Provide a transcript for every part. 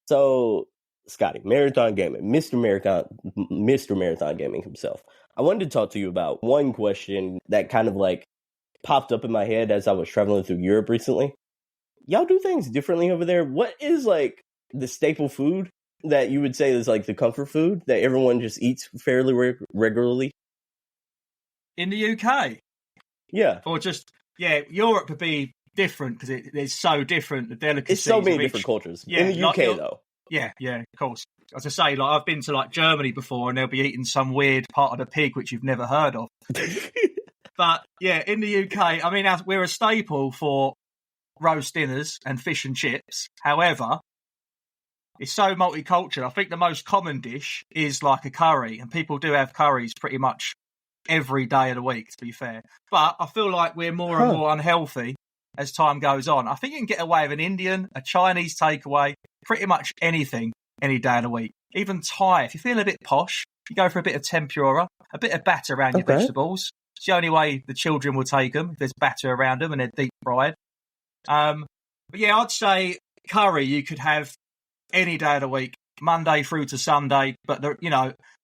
So, Scotty, Marathon Gaming, Mr. Marathon Gaming himself. I wanted to talk to you about one question that kind of like popped up in my head as I was traveling through Europe recently. Y'all do things differently over there. What is like the staple food that you would say is like the comfort food that everyone just eats fairly regularly? In the UK? Yeah. Or just, Europe would be different because it's so different. The delicacies. It's so many different cultures. Yeah, in the UK, though. Yeah, of course. As I say, like I've been to like Germany before, and they'll be eating some weird part of the pig which you've never heard of. But yeah, in the UK, I mean, we're a staple for roast dinners and fish and chips. However, it's so multicultural. I think the most common dish is like a curry, and people do have curries pretty much every day of the week, to be fair. But I feel like we're more and more unhealthy as time goes on. I think you can get away with an Indian, a Chinese takeaway, pretty much anything, any day of the week. Even Thai, if you feel a bit posh, you go for a bit of tempura, a bit of batter around your vegetables. It's the only way the children will take them, if there's batter around them and they're deep fried. But yeah, I'd say curry you could have any day of the week, Monday through to Sunday. But,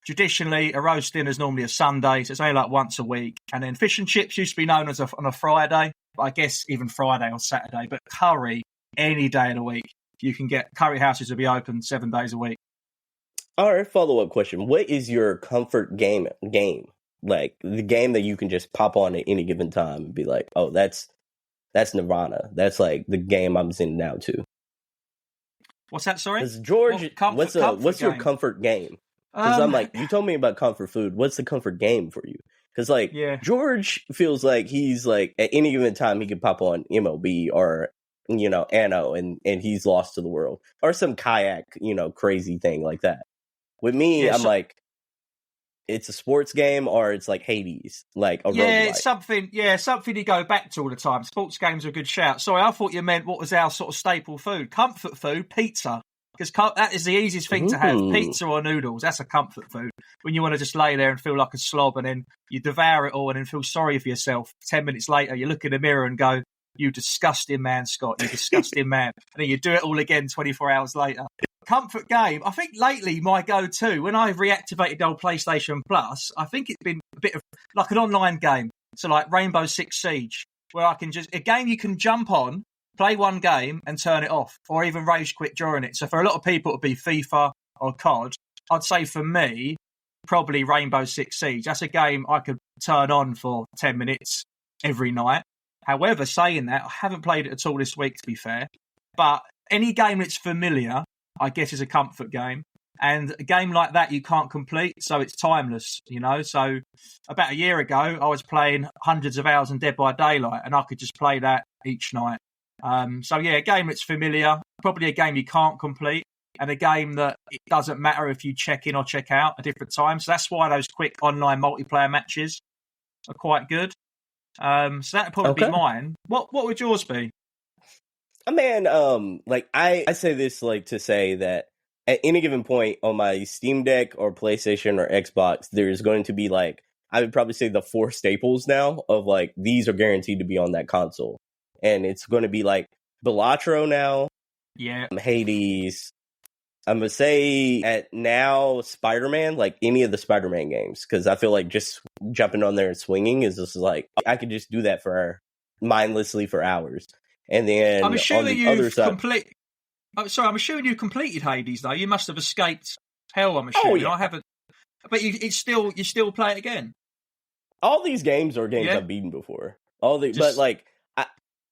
traditionally, a roast dinner is normally a Sunday, so it's only like once a week. And then fish and chips used to be known as on a Friday. But I guess even Friday or Saturday. But curry, any day of the week. You can get curry houses will be open 7 days a week. All right, follow-up question. What is your comfort game? Like, the game that you can just pop on at any given time and be like, oh, that's Nirvana. That's, like, the game I'm sitting down to. What's that, sorry? Because George, what's your comfort game? Because I'm like, you told me about comfort food. What's the comfort game for you? Because, like, George feels like he's, like, at any given time he can pop on MLB or, Anno, and he's lost to the world. Or some kayak, crazy thing like that. With me, I'm like, it's a sports game or it's like Hades, like a roguelike. It's something you go back to all the time. Sports games are a good shout. Sorry, I thought you meant what was our sort of staple food. Comfort food, pizza. Because that is the easiest thing to have. Pizza or noodles, that's a comfort food. When you want to just lay there and feel like a slob and then you devour it all and then feel sorry for yourself. 10 minutes later, you look in the mirror and go, you disgusting man, Scott, you disgusting man. And then you do it all again 24 hours later. Comfort game, I think lately my go-to, when I've reactivated the old PlayStation Plus, I think it's been a bit of like an online game. So like Rainbow Six Siege, where I can a game you can jump on, play one game and turn it off, or even rage quit during it. So for a lot of people, it would be FIFA or COD. I'd say for me, probably Rainbow Six Siege. That's a game I could turn on for 10 minutes every night. However, saying that, I haven't played it at all this week, to be fair. But any game that's familiar, I guess, is a comfort game. And a game like that you can't complete, so it's timeless, So about a year ago, I was playing hundreds of hours in Dead by Daylight, and I could just play that each night. A game that's familiar, probably a game you can't complete, and a game that it doesn't matter if you check in or check out at different times. So that's why those quick online multiplayer matches are quite good. So that'd probably be mine. What would yours be? Man, I say this like to say that at any given point on my Steam Deck or PlayStation or Xbox, there's going to be like, I would probably say the 4 staples now of like, these are guaranteed to be on that console. And it's going to be like Balatro now. Yeah. Hades. I'm going to say at now Spider-Man, like any of the Spider-Man games. Because I feel like just jumping on there and swinging is just like, I could just do that for mindlessly for hours. And then I'm assuming on the other side... I'm assuming you completed Hades, though. You must have escaped hell, I'm assuming. Oh, yeah. I haven't... But you still play it again? All these games are games I've beaten before. But like...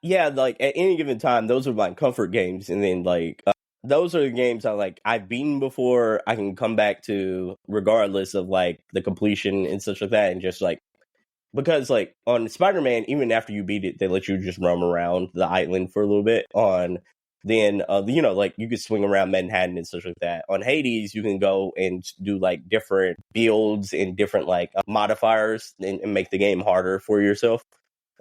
like at any given time, those are my comfort games, and then like those are the games I've beaten before. I can come back to regardless of like the completion and such like that, and just like because like on Spider-Man, even after you beat it, they let you just roam around the island for a little bit. Then you could swing around Manhattan and such like that. On Hades, you can go and do like different builds and different like modifiers and make the game harder for yourself,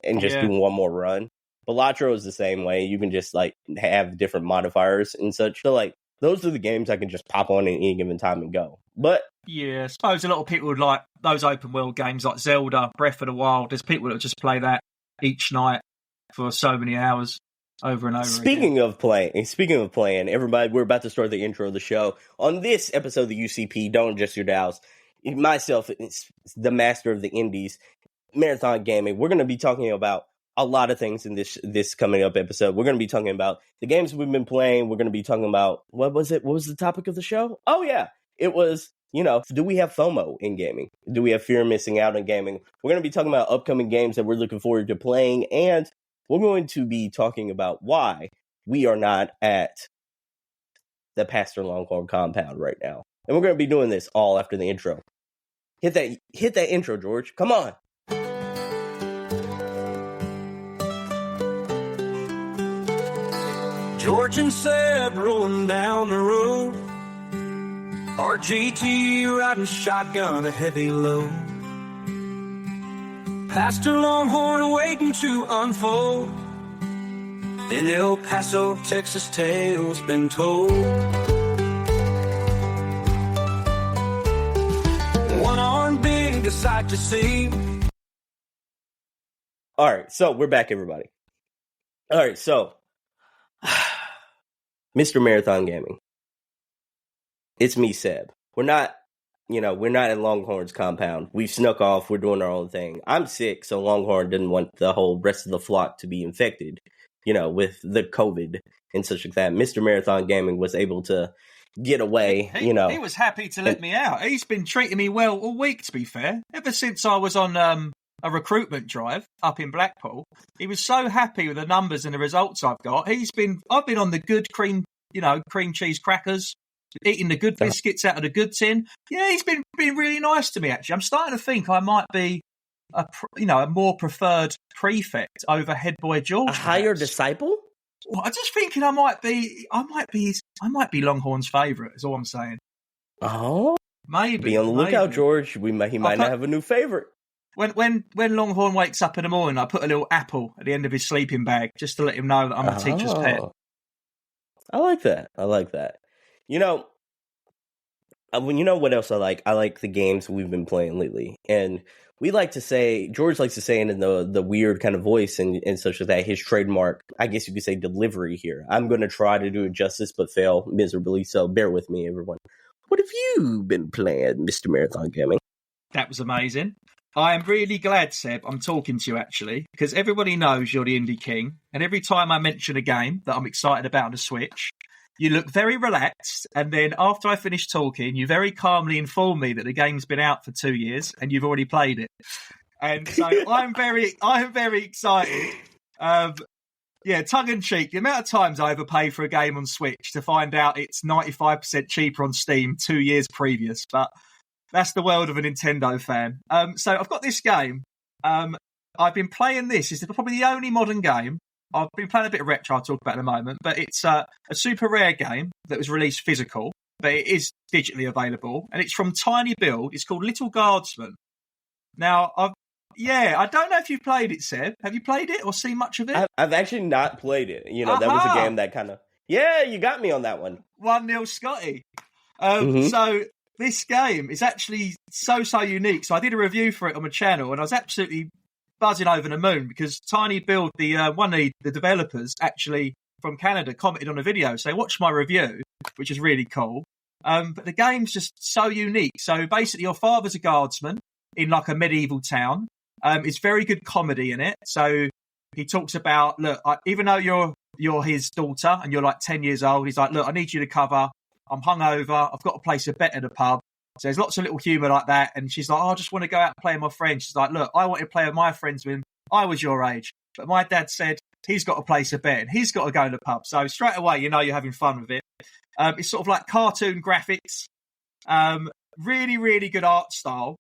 and just do one more run. Balatro is the same way. You can just like have different modifiers and such. So like those are the games I can just pop on at any given time and go. But yeah, I suppose a lot of people would like those open world games like Zelda, Breath of the Wild. There's people that just play that each night for so many hours. over and over Speaking again. of playing, everybody, we're about to start the intro of the show. On this episode of the UCP, Don't Adjust Your Dials, myself, it's the master of the indies, Marathon Gaming. We're going to be talking about a lot of things in this coming up episode. We're going to be talking about the games we've been playing. We're going to be talking about, what was it? What was the topic of the show? Oh, yeah. It was, do we have FOMO in gaming? Do we have fear of missing out in gaming? We're going to be talking about upcoming games that we're looking forward to playing, and we're going to be talking about why we are not at the Pastor Longhorn compound right now. And we're going to be doing this all after the intro. Hit that intro, George. Come on. George and Seb rolling down the road. RGT riding shotgun, a heavy load. Pastor Longhorn waiting to unfold. In El Paso, Texas, tales been told. One arm big, a sight to see. All right, so we're back, everybody. All right, so Mr. Marathon Gaming. It's me, Seb. We're not at Longhorn's compound. We've snuck off. We're doing our own thing. I'm sick, so Longhorn didn't want the whole rest of the flock to be infected, with the COVID and such like that. Mr. Marathon Gaming was able to get away, He was happy to let me out. He's been treating me well all week, to be fair. Ever since I was on a recruitment drive up in Blackpool, he was so happy with the numbers and the results I've got. I've been on the good cream cheese crackers, eating the good biscuits out of the good tin. Yeah, he's been really nice to me, actually. I'm starting to think I might be a more preferred prefect over head boy George. A higher disciple? Well, I'm just thinking I might be Longhorn's favourite, is all I'm saying. Oh, maybe. Be on the lookout, George. He might not have a new favourite. When Longhorn wakes up in the morning, I put a little apple at the end of his sleeping bag just to let him know that I'm the teacher's pet. I like that. What else I like? I like the games we've been playing lately. And George likes to say in the weird kind of voice and such as that, his trademark, I guess you could say, delivery here. I'm going to try to do it justice, but fail miserably. So bear with me, everyone. What have you been playing, Mr. Marathon Gaming? That was amazing. I am really glad, Seb, I'm talking to you, actually, because everybody knows you're the Indie King. And every time I mention a game that I'm excited about on the Switch, you look very relaxed, and then after I finish talking, you very calmly inform me that the game's been out for 2 years and you've already played it. And so I'm very excited. Tongue in cheek, the amount of times I overpay for a game on Switch to find out it's 95% cheaper on Steam 2 years previous, but that's the world of a Nintendo fan. So I've got this game. I've been playing this. It's probably the only modern game. I've been playing a bit of retro, I'll talk about in a moment, but it's a super rare game that was released physical, but it is digitally available, and it's from Tiny Build. It's called Little Guardsman. Now, I don't know if you've played it, Seb. Have you played it or seen much of it? I've actually not played it. That was a game that kind of... Yeah, you got me on that one. 1-0 Scotty. So this game is actually so unique. So I did a review for it on my channel, and I was absolutely buzzing over the moon because Tiny Build, one of the developers actually from Canada, commented on a video. So watch my review, which is really cool. But the game's just so unique. So basically your father's a guardsman in like a medieval town. It's very good comedy in it. So he talks about, look, even though you're his daughter and you're like 10 years old, he's like, look, I need you to cover. I'm hungover. I've got to place a bet at the pub. So there's lots of little humour like that. And she's like, I just want to go out and play with my friends. She's like, look, I wanted to play with my friends when I was your age. But my dad said he's got to place a bet and he's got to go to the pub. So straight away, you're having fun with it. It's sort of like cartoon graphics. Really, really good art style.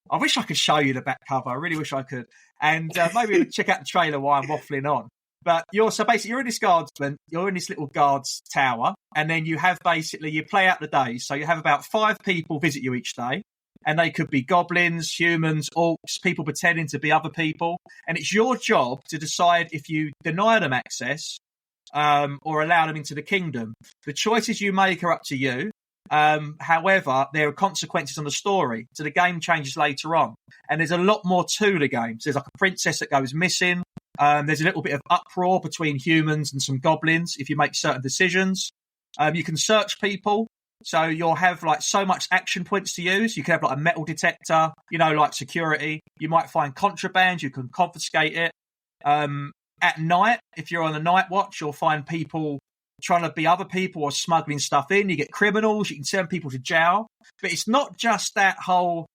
I wish I could show you the back cover. I really wish I could. And maybe check out the trailer while I'm waffling on. But you're in this guardsman, you're in this little guard's tower, and then you play out the days. So you have about 5 people visit you each day, and they could be goblins, humans, orcs, people pretending to be other people. And it's your job to decide if you deny them access or allow them into the kingdom. The choices you make are up to you. However, there are consequences on the story. So the game changes later on. And there's a lot more to the game. So there's like a princess that goes missing. There's a little bit of uproar between humans and some goblins if you make certain decisions. You can search people. So you'll have like so much action points to use. You can have like a metal detector, like security. You might find contraband. You can confiscate it. At night, if you're on a night watch, you'll find people trying to be other people or smuggling stuff in. You get criminals. You can send people to jail. But it's not just that whole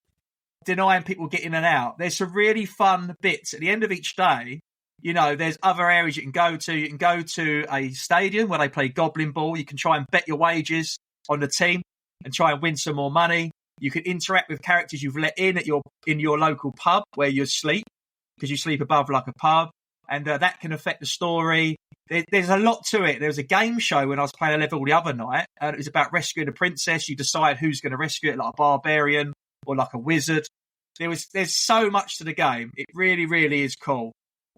denying people get in and out. There's some really fun bits at the end of each day. There's other areas you can go to. You can go to a stadium where they play goblin ball. You can try and bet your wages on the team and try and win some more money. You can interact with characters you've let in your local pub where you sleep, because you sleep above like a pub, and that can affect the story. There's a lot to it. There was a game show when I was playing a level the other night, and it was about rescuing a princess. You decide who's going to rescue it, like a barbarian or like a wizard. There's so much to the game. It really, really is cool.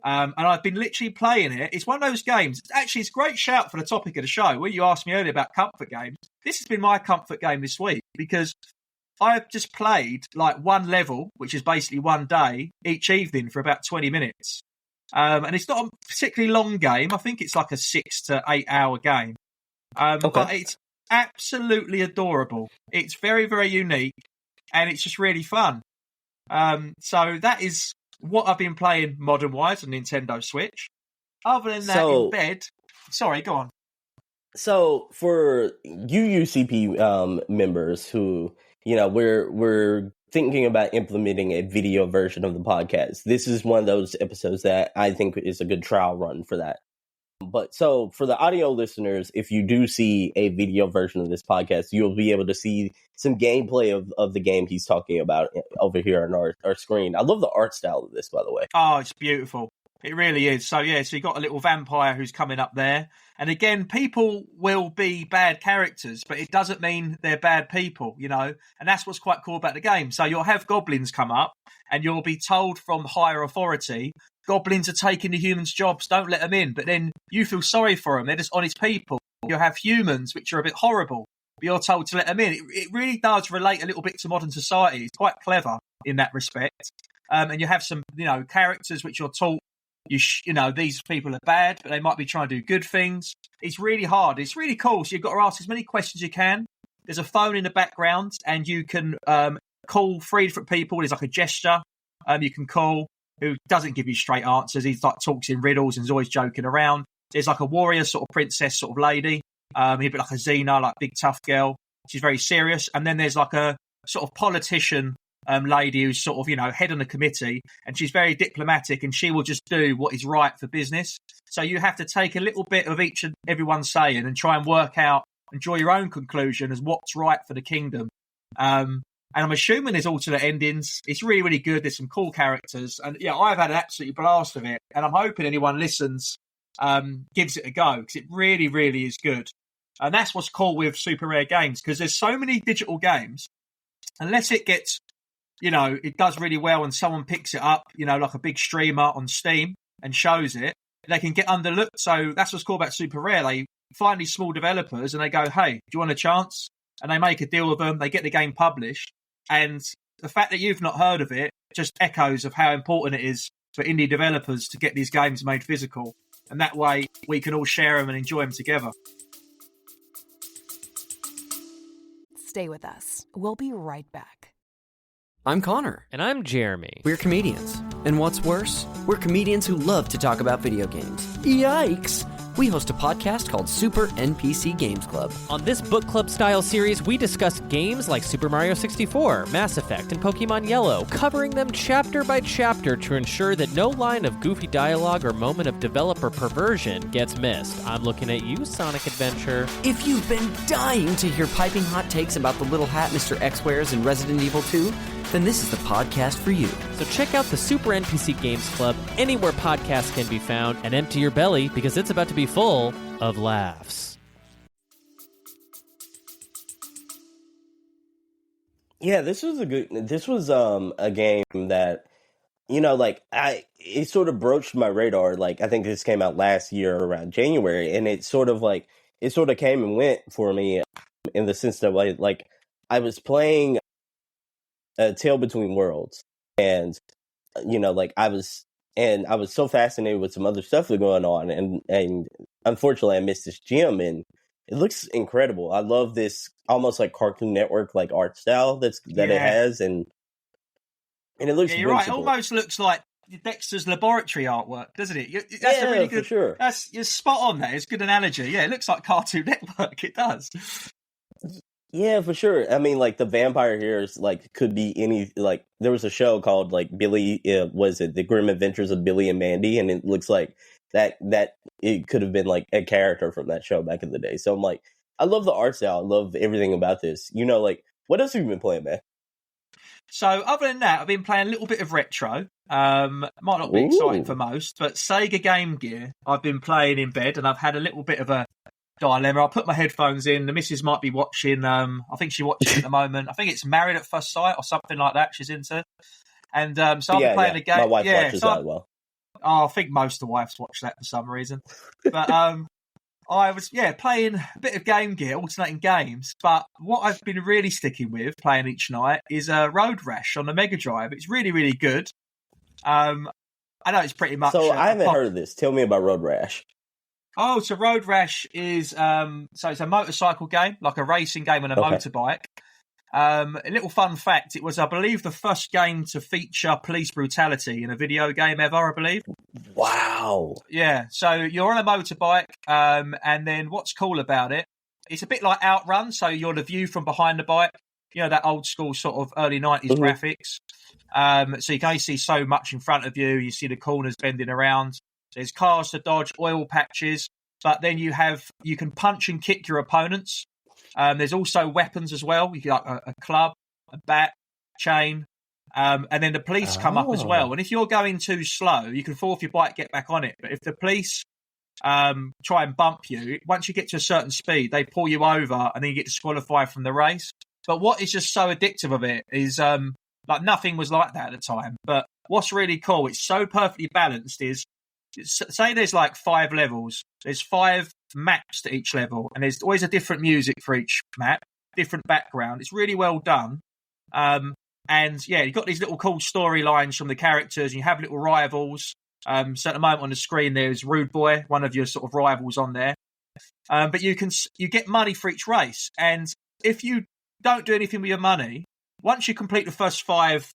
And I've been literally playing it. It's one of those games. Actually, it's a great shout for the topic of the show. When you asked me earlier about comfort games, this has been my comfort game this week, because I've just played like one level, which is basically one day, each evening for about 20 minutes. And it's not a particularly long game. I think it's like a 6 to 8 hour game. But it's absolutely adorable. It's very, very unique, and it's just really fun. So that is what I've been playing modern-wise on Nintendo Switch. Other than that, in bed... Sorry, go on. So, for you UCP members who, we're thinking about implementing a video version of the podcast, this is one of those episodes that I think is a good trial run for that. But so, for the audio listeners, if you do see a video version of this podcast, you'll be able to see some gameplay of the game he's talking about over here on our screen. I love the art style of this, by the way. Oh, it's beautiful. It really is. So, yeah, so you got a little vampire who's coming up there. And again, people will be bad characters, but it doesn't mean they're bad people, And that's what's quite cool about the game. So you'll have goblins come up, and you'll be told from higher authority, goblins are taking the humans' jobs, don't let them in. But then you feel sorry for them. They're just honest people. You'll have humans, which are a bit horrible, but you're told to let them in. It really does relate a little bit to modern society. It's quite clever in that respect. And you have some, characters which you're taught, these people are bad, but they might be trying to do good things. It's really hard. It's really cool. So you've got to ask as many questions as you can. There's a phone in the background, and you can call 3 different people. There's like a gesture you can call, who doesn't give you straight answers. He like talks in riddles and is always joking around. There's like a warrior sort of princess sort of lady. He'd be like a Xena, like big tough girl. She's very serious. And then there's like a sort of politician lady who's sort of, head on a committee, and she's very diplomatic, and she will just do what is right for business. So you have to take a little bit of each and everyone's saying and try and work out and draw your own conclusion as what's right for the kingdom. And I'm assuming there's alternate endings. It's really, really good. There's some cool characters. And yeah, I've had an absolute blast with it. And I'm hoping anyone listens, gives it a go, because it really, really is good. And that's what's cool with Super Rare Games, because there's so many digital games, unless it gets, it does really well and someone picks it up, like a big streamer on Steam and shows it, they can get underlooked. So that's what's cool about Super Rare. They find these small developers and they go, hey, do you want a chance? And they make a deal with them. They get the game published. And the fact that you've not heard of it just echoes of how important it is for indie developers to get these games made physical. And that way we can all share them and enjoy them together. Stay with us. We'll be right back. I'm Connor. And I'm Jeremy. We're comedians. And what's worse, we're comedians who love to talk about video games. Yikes! We host a podcast called Super NPC Games Club. On this book club style series, we discuss games like Super Mario 64, Mass Effect, and Pokemon Yellow, covering them chapter by chapter to ensure that no line of goofy dialogue or moment of developer perversion gets missed. I'm looking at you, Sonic Adventure. If you've been dying to hear piping hot takes about the little hat Mr. X wears in Resident Evil 2, then this is the podcast for you. So check out the Super NPC Games Club anywhere podcasts can be found, and empty your belly because it's about to be full of laughs. Yeah, this was a game that, it sort of broached my radar. Like, I think this came out last year around January, and it sort of came and went for me in the sense that like I was playing A Tale Between Worlds, and I was and I was so fascinated with some other stuff that's going on, and unfortunately I missed this gym, and it looks incredible. I love this almost like Cartoon Network like art style it has, and it looks you're whimsical. right. It almost looks like Dexter's laboratory artwork, doesn't it? That's a really good. For sure. You're spot on there. It's a good analogy. Yeah, it looks like Cartoon Network. It does. Yeah, for sure. I mean, like the vampire here is like could be any like there was a show called like Billy was it The Grim Adventures of Billy and Mandy, and it looks like that it could have been like a character from that show back in the day. So I'm like, I love the art style. I love everything about this. You know, like what else have you been playing, man? So other than that, I've been playing a little bit of retro. Might not be exciting for most, but Sega Game Gear I've been playing in bed, and I've had a little bit of a dilemma. I'll put my headphones in. The missus might be watching. I think she's watching at the moment. I think it's Married at First Sight or something like that. She's into, and so I've been playing a game. My wife watches that as well. I think most of the wives watch that for some reason. But I was playing a bit of Game Gear, alternating games. But what I've been really sticking with playing each night is Road Rash on the Mega Drive. It's really, really good. I know it's pretty much. So I haven't heard of this. Tell me about Road Rash. Oh, so Road Rash is so it's a motorcycle game, like a racing game on a motorbike. A little fun fact: it was, I believe, the first game to feature police brutality in a video game ever. I believe. Wow. Yeah. So you're on a motorbike, and then what's cool about it? It's a bit like Outrun. So you're the view from behind the bike. You know, that old school sort of early 90s graphics. So you can only see so much in front of you. You see the corners bending around. There's cars to dodge, oil patches, but then you can punch and kick your opponents. There's also weapons as well. You got a club, a bat, chain, and then the police come up as well. And if you're going too slow, you can fall off your bike, get back on it. But if the police try and bump you, once you get to a certain speed, they pull you over and then you get disqualified from the race. But what is just so addictive of it is like nothing was like that at the time. But what's really cool, it's so perfectly balanced, is say there's like 5 levels. There's 5 maps to each level, and there's always a different music for each map, different background. It's really well done. And yeah, you've got these little cool storylines from the characters, and you have little rivals. So at the moment on the screen, there's Rude Boy, one of your sort of rivals on there. But you get money for each race, and if you don't do anything with your money, once you complete the first 5,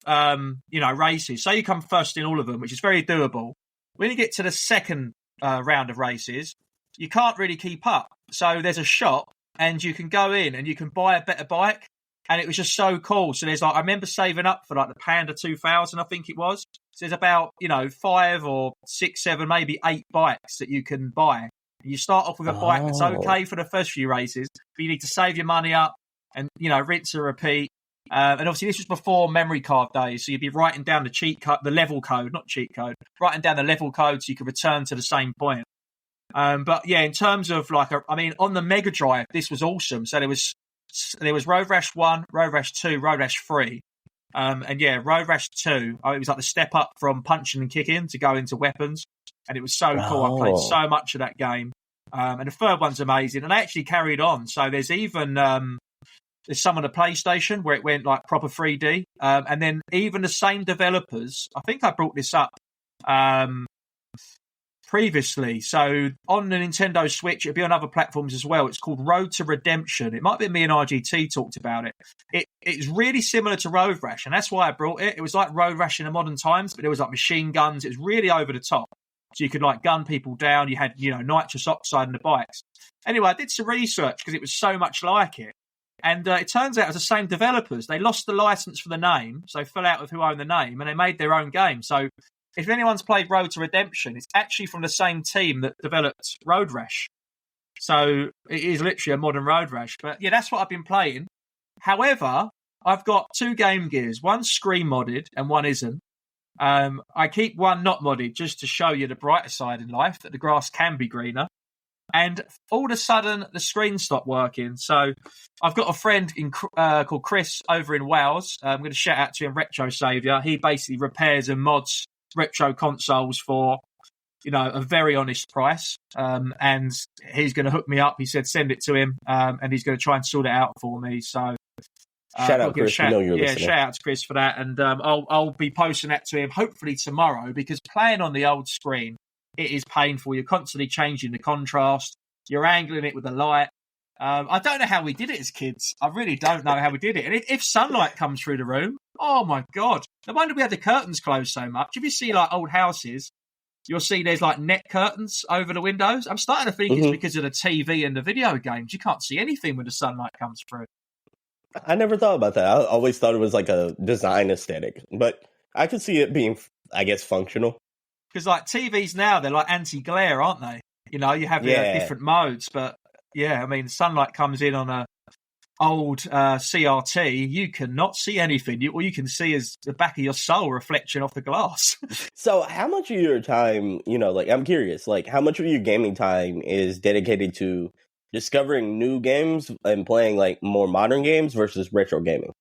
races, say you come first in all of them, which is very doable. When you get to the second round of races, you can't really keep up. So there's a shop, and you can go in and you can buy a better bike. And it was just so cool. So there's I remember saving up for like the Panda 2000, I think it was. So there's about, 5 or 6, 7, maybe 8 bikes that you can buy. And you start off with a bike that's okay for the first few races, but you need to save your money up and, rinse and repeat. And obviously this was before memory card days. So you'd be writing down the level code, not cheat code, writing down the level code so you could return to the same point. But yeah, in terms of on the Mega Drive, this was awesome. So there was Road Rash 1, Road Rash 2, Road Rash 3. And yeah, Road Rash 2, it was like the step up from punching and kicking to go into weapons. And it was so cool. I played so much of that game. And the third one's amazing. And I actually carried on. So there's even there's some on the PlayStation where it went like proper 3D. And then even the same developers, I think I brought this up previously. So on the Nintendo Switch, it'll be on other platforms as well. It's called Road to Redemption. It might be me and RGT talked about it. It's really similar to Road Rash, and that's why I brought it. It was like Road Rash in the modern times, but there was like machine guns. It was really over the top. So you could like gun people down. You had, nitrous oxide in the bikes. Anyway, I did some research because it was so much like it. And it turns out it was the same developers. They lost the license for the name, so they fell out with who owned the name, and they made their own game. So if anyone's played Road to Redemption, it's actually from the same team that developed Road Rash. So it is literally a modern Road Rash. But yeah, that's what I've been playing. However, I've got 2 Game Gears. One's screen modded and one isn't. I keep one not modded just to show you the brighter side in life, that the grass can be greener. And all of a sudden, the screen stopped working. So I've got a friend called Chris over in Wales. I'm going to shout out to him, Retro Saviour. He basically repairs and mods retro consoles for, a very honest price. And he's going to hook me up. He said, send it to him. And he's going to try and sort it out for me. So Shout out, Chris. You know you're listening. Shout out to Chris for that. And I'll be posting that to him hopefully tomorrow, because playing on the old screen, it is painful. You're constantly changing the contrast. You're angling it with the light. I don't know how we did it as kids. I really don't know how we did it. And if sunlight comes through the room, oh my God. No wonder we had the curtains closed so much. If you see like old houses, you'll see there's like net curtains over the windows. I'm starting to think it's because of the TV and the video games. You can't see anything when the sunlight comes through. I never thought about that. I always thought it was like a design aesthetic, but I could see it being, I guess, functional. Because like TVs now, they're like anti-glare, aren't they? You know, you have different modes, but yeah, I mean, sunlight comes in on a old CRT, you cannot see anything. All you can see is the back of your soul reflection off the glass. So how much of your time, like, I'm curious, like, how much of your gaming time is dedicated to discovering new games and playing, like, more modern games versus retro gaming?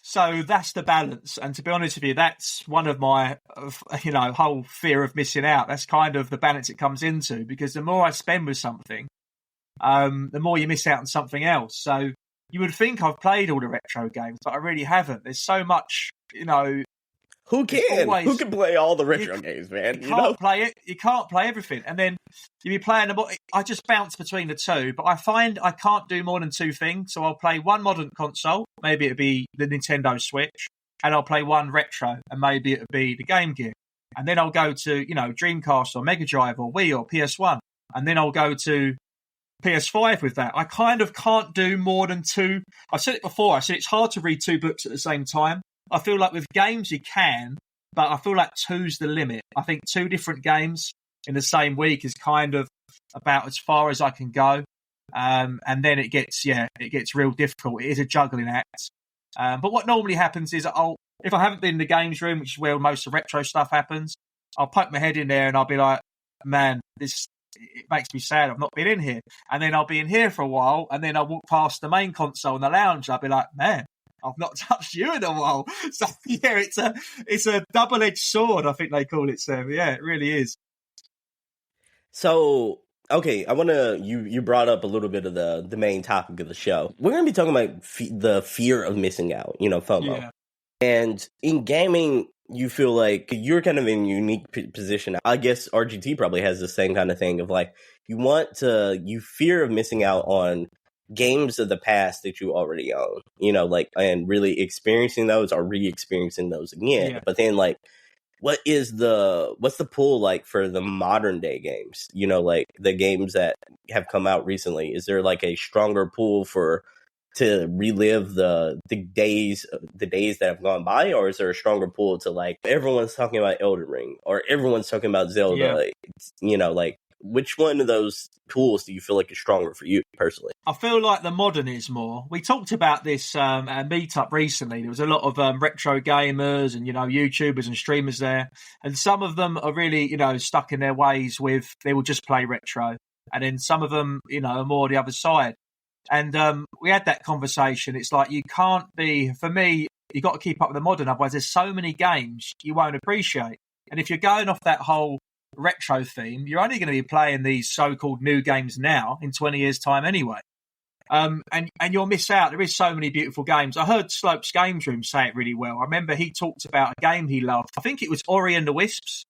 So that's the balance. And to be honest with you, that's one of my, whole fear of missing out. That's kind of the balance it comes into, because the more I spend with something, the more you miss out on something else. So you would think I've played all the retro games, but I really haven't. There's so much, Who can? Who can play all the retro games, man? You can't play it. You can't play everything. And then you be playing them. I just bounce between the two, but I find I can't do more than two things. So I'll play one modern console, maybe it'd be the Nintendo Switch, and I'll play one retro, and maybe it'd be the Game Gear. And then I'll go to, Dreamcast or Mega Drive or Wii or PS1. And then I'll go to PS5 with that. I kind of can't do more than two. I've said it before. I said it's hard to read two books at the same time. I feel like with games you can, but I feel like two's the limit. I think two different games in the same week is kind of about as far as I can go. And then it gets real difficult. It is a juggling act. But what normally happens is if I haven't been in the games room, which is where most of the retro stuff happens, I'll poke my head in there and I'll be like, man, it makes me sad I've not been in here. And then I'll be in here for a while, and then I'll walk past the main console in the lounge. I'll be like, man, I've not touched you in a while. So yeah, it's a double-edged sword, I think they call it, Sam. Yeah, it really is. So, okay, I want to, you brought up a little bit of the main topic of the show. We're going to be talking about the fear of missing out, FOMO. Yeah. And in gaming, you feel like you're kind of in a unique position. I guess RGT probably has the same kind of thing of like, you fear of missing out on games of the past that you already own, and really experiencing those or re-experiencing those again. Yeah. But then like, what's the pull like for the modern day games? Like the games that have come out recently, is there like a stronger pull to relive the days that have gone by, or is there a stronger pull to like everyone's talking about Elden Ring or everyone's talking about Zelda? Yeah. Like which one of those tools do you feel like is stronger for you personally? I feel like the modern is more. We talked about this at a meetup recently. There was a lot of retro gamers and YouTubers and streamers there, and some of them are really stuck in their ways with they will just play retro, and then some of them are more the other side. And we had that conversation. It's like you can't be, for me, you got to keep up with the modern, otherwise there's so many games you won't appreciate. And if you're going off that whole retro theme, you're only going to be playing these so-called new games now in 20 years' time anyway. And you'll miss out. There is so many beautiful games. I heard Slope's Games Room say it really well. I remember he talked about a game he loved. I think it was Ori and the Wisps.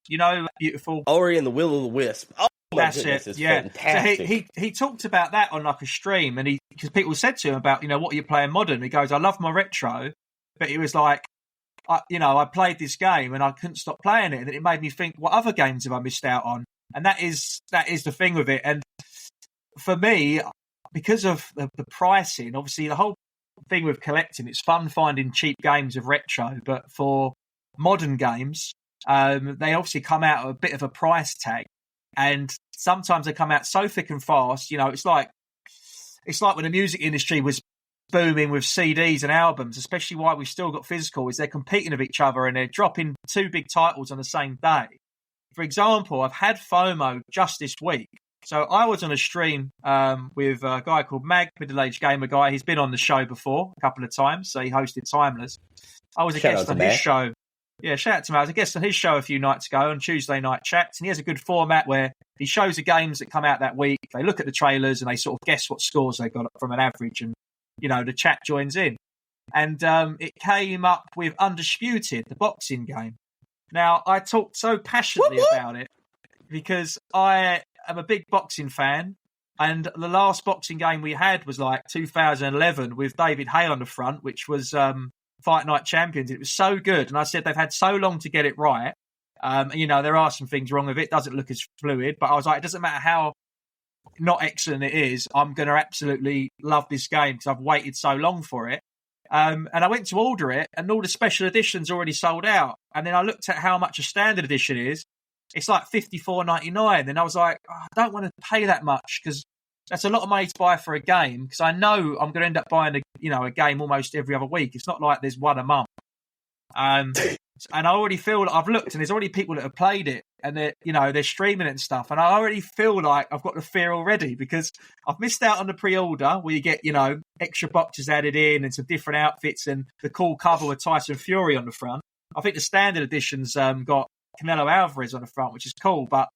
Beautiful. Ori and the Will of the Wisp. Oh, my goodness, it's fantastic. So he talked about that on like a stream, and because people said to him about, what are you playing modern? He goes, I love my retro, but he was like, I played this game and I couldn't stop playing it, and it made me think, what other games have I missed out on? And that is the thing with it. And for me, because of the pricing, obviously the whole thing with collecting, it's fun finding cheap games of retro, but for modern games, they obviously come out at a bit of a price tag, and sometimes they come out so thick and fast. It's like when the music industry was booming with CDs and albums, especially why we've still got physical, is they're competing with each other and they're dropping two big titles on the same day. For example, I've had FOMO just this week. So I was on a stream with a guy called Mag, middle-aged gamer guy. He's been on the show before a couple of times, so he hosted Timeless. I was a guest on his show. Yeah, shout out to him. I was a guest on his show a few nights ago on Tuesday Night Chats, and he has a good format where he shows the games that come out that week. They look at the trailers and they sort of guess what scores they got from an average, and the chat joins in. and it came up with Undisputed, the boxing game. Now, I talked so passionately about it because I am a big boxing fan, and the last boxing game we had was like 2011 with David Hale on the front, which was Fight Night Champions. It was so good, and I said they've had so long to get it right. You know, there are some things wrong with it. It doesn't look as fluid, but I was like, it doesn't matter how not excellent it is, I'm going to absolutely love this game because I've waited so long for it. And I went to order it, and all the special editions already sold out. And then I looked at how much a standard edition is. It's like $54.99. And I was like, I don't want to pay that much because that's a lot of money to buy for a game. Because I know I'm going to end up buying a game almost every other week. It's not like there's one a month. And I already feel like I've looked, and there's already people that have played it, and they're streaming it and stuff. And I already feel like I've got the fear already because I've missed out on the pre-order where you get, extra boxes added in and some different outfits and the cool cover with Tyson Fury on the front. I think the standard edition's got Canelo Alvarez on the front, which is cool, but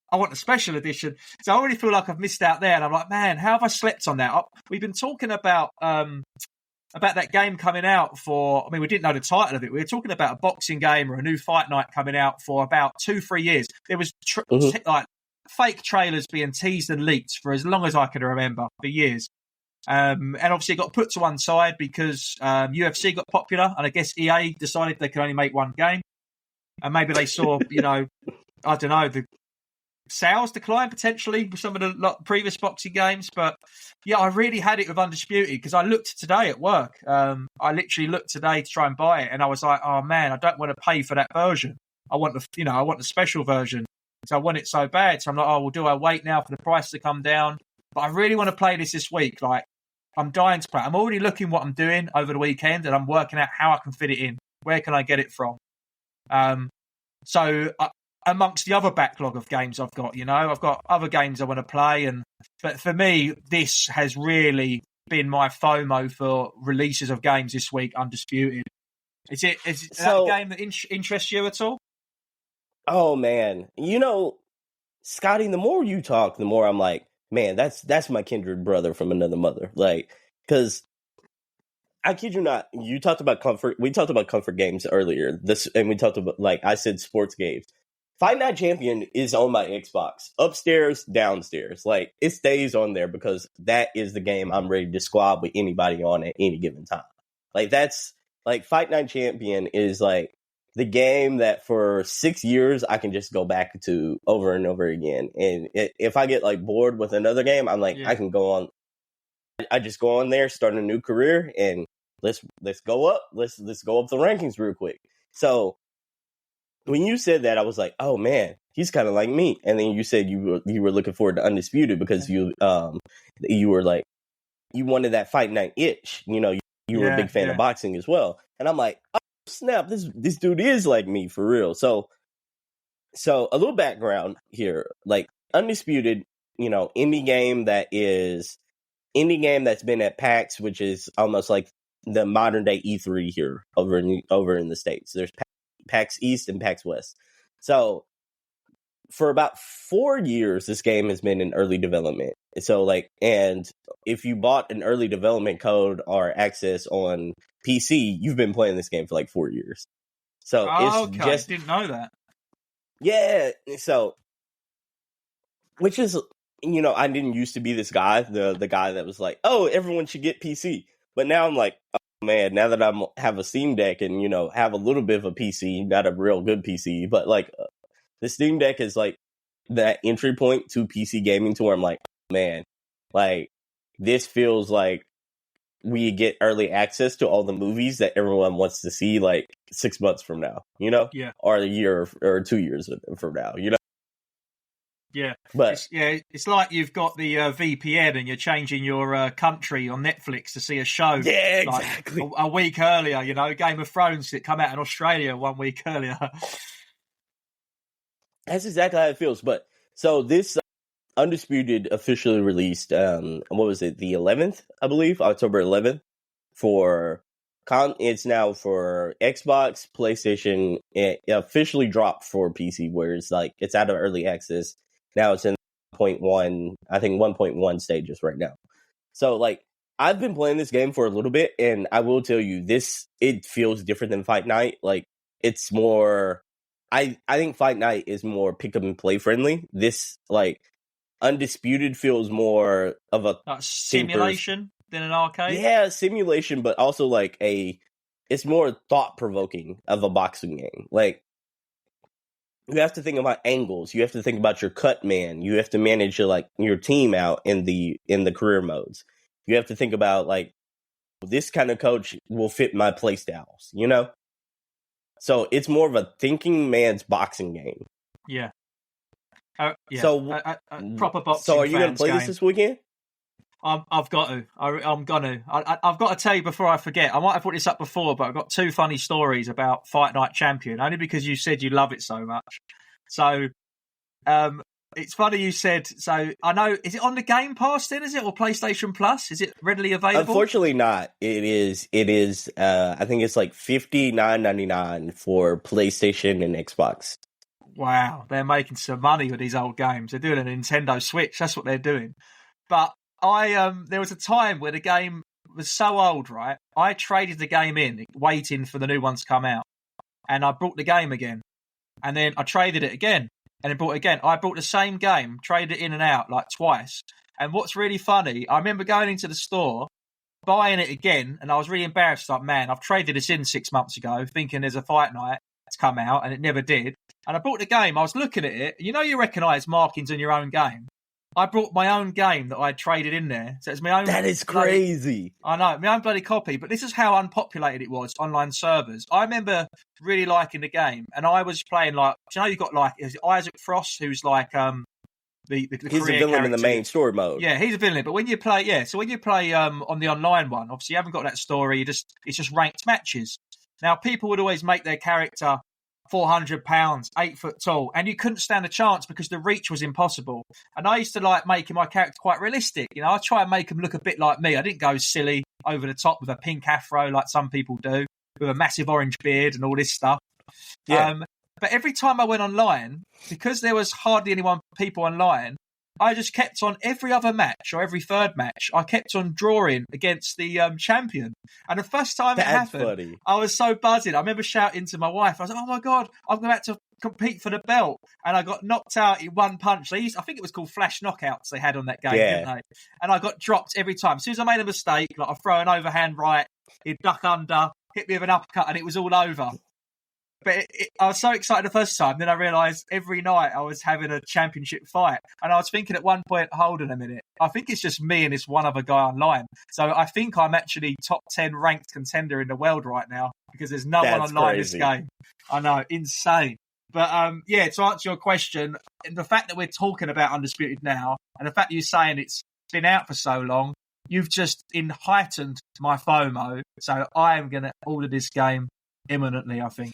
I want the special edition. So I already feel like I've missed out there. And I'm like, man, how have I slept on that? We've been talking about that game coming out we didn't know the title of it. We were talking about a boxing game or a new fight night coming out for about 2-3 years. There was like fake trailers being teased and leaked for as long as I can remember, for years. And obviously it got put to one side because UFC got popular, and I guess EA decided they could only make one game. And maybe they saw, I don't know, the sales decline potentially with some of the previous boxing games. But yeah, I really had it with Undisputed because I looked today at work. I literally looked today to try and buy it, and I was like, oh man, I don't want to pay for that version. I want the special version. So I want it so bad. So I'm like, oh, well, do I wait now for the price to come down? But I really want to play this week. Like, I'm dying to play. I'm already looking what I'm doing over the weekend, and I'm working out how I can fit it in. Where can I get it from? Amongst the other backlog of games I've got, I've got other games I want to play. But for me, this has really been my FOMO for releases of games this week, Undisputed. Is that a game that interests you at all? Oh, man. Scotty, the more you talk, the more I'm like, man, that's my kindred brother from another mother. Like, because I kid you not, you talked about comfort. We talked about comfort games earlier. And we talked about, like I said, sports games. Fight Night Champion is on my Xbox, upstairs, downstairs. Like, it stays on there because that is the game I'm ready to squab with anybody on at any given time. Like, that's like Fight Night Champion is like the game that for 6 years I can just go back to over and over again. And if I get like bored with another game, I'm like, I can go on. I just go on there, start a new career, and let's go up. Let's go up the rankings real quick. So when you said that, I was like, oh man, he's kind of like me. And then you said you were looking forward to Undisputed because you were like, you wanted that fight night itch. You were a big fan of boxing as well. And I'm like, oh snap, this dude is like me for real. So a little background here, like Undisputed, indie game that's been at PAX, which is almost like the modern day E3 here over in the States. There's PAX East and PAX West. So for about 4 years, this game has been in early development. So and if you bought an early development code or access on PC, you've been playing this game for like 4 years. So it's just, didn't know that. Yeah. So, which is, I didn't used to be this guy, the guy that was like, oh, everyone should get PC. But now I'm like, oh man, now that I have a Steam Deck and, have a little bit of a PC, not a real good PC, but like the Steam Deck is like that entry point to PC gaming to where I'm like, man, like this feels like we get early access to all the movies that everyone wants to see like 6 months from now, or a year or 2 years from now, Yeah, but it's like you've got the VPN and you're changing your country on Netflix to see a show. Yeah, exactly. Like a week earlier, Game of Thrones that come out in Australia 1 week earlier. That's exactly how it feels. But so this Undisputed officially released, what was it, the 11th, I believe, October 11th, it's now for Xbox, PlayStation. It officially dropped for PC, where it's like it's out of early access. Now it's in 1.1, I think 1.1 stages right now. So like I've been playing this game for a little bit, and I will tell you, it feels different than Fight Night. Like, it's more... I think Fight Night is more pick-up-and-play friendly. This, like, Undisputed feels more of a... Like simulation than an arcade? Yeah, simulation, but also, like, it's more thought-provoking of a boxing game. Like, you have to think about angles. You have to think about your cut man. You have to manage your team out in the career modes. You have to think about, like, this kind of coach will fit my play styles, you know? So it's more of a thinking man's boxing game. Yeah. Yeah. So proper boxing. So are you going to play this weekend? I've got to. I'm gonna. I've got to tell you before I forget. I might have put this up before, but I've got 2 funny stories about Fight Night Champion. Only because you said you love it so much. So, it's funny you said. So I know. Is it on the Game Pass then? Is it, or PlayStation Plus? Is it readily available? Unfortunately, not. It is. I think it's like $59.99 for PlayStation and Xbox. Wow, they're making some money with these old games. They're doing a Nintendo Switch. That's what they're doing. But there was a time where the game was so old, right? I traded the game in, waiting for the new ones to come out. And I bought the game again. And then I traded it again. And then bought it again. I bought the same game, traded it in and out like twice. And what's really funny, I remember going into the store, buying it again, and I was really embarrassed. Like, man, I've traded this in 6 months ago, thinking there's a Fight Night to come out, and it never did. And I bought the game. I was looking at it. You know, you recognise markings in your own game. I brought my own game that I traded in there. So it's my own. That is crazy. I know, my own bloody copy. But this is how unpopulated it was, online servers. I remember really liking the game, and I was playing like, do you know, you got like, is it Isaac Frost, who's like the he's a villain character in the main story mode. Yeah, he's a villain. But when you play, so when you play on the online one, obviously you haven't got that story. It's just ranked matches. Now people would always make their character 400 pounds, 8 foot tall, and you couldn't stand a chance because the reach was impossible. And I used to like making my character quite realistic. You know, I try and make him look a bit like me. I didn't go silly over the top with a pink afro like some people do, with a massive orange beard and all this stuff. Yeah. But every time I went online, because there was hardly anyone people online, I just kept on every other match or every third match. I kept on drawing against the champion. And the first time it happened, funny. I was so buzzing. I remember shouting to my wife. I was like, "Oh my God, I'm about to compete for the belt." And I got knocked out in one punch. I think it was called flash knockouts they had on that game, didn't they? And I got dropped every time. As soon as I made a mistake, like I throw an overhand right, he'd duck under, hit me with an uppercut, and it was all over. But I was so excited the first time. Then I realised every night I was having a championship fight. And I was thinking at one point, hold on a minute. I think it's just me and this one other guy online. So I think I'm actually top 10 ranked contender in the world right now because there's no one online in this game. I know, insane. But to answer your question, the fact that we're talking about Undisputed now and the fact that you're saying it's been out for so long, you've just heightened my FOMO. So I am going to order this game imminently, I think.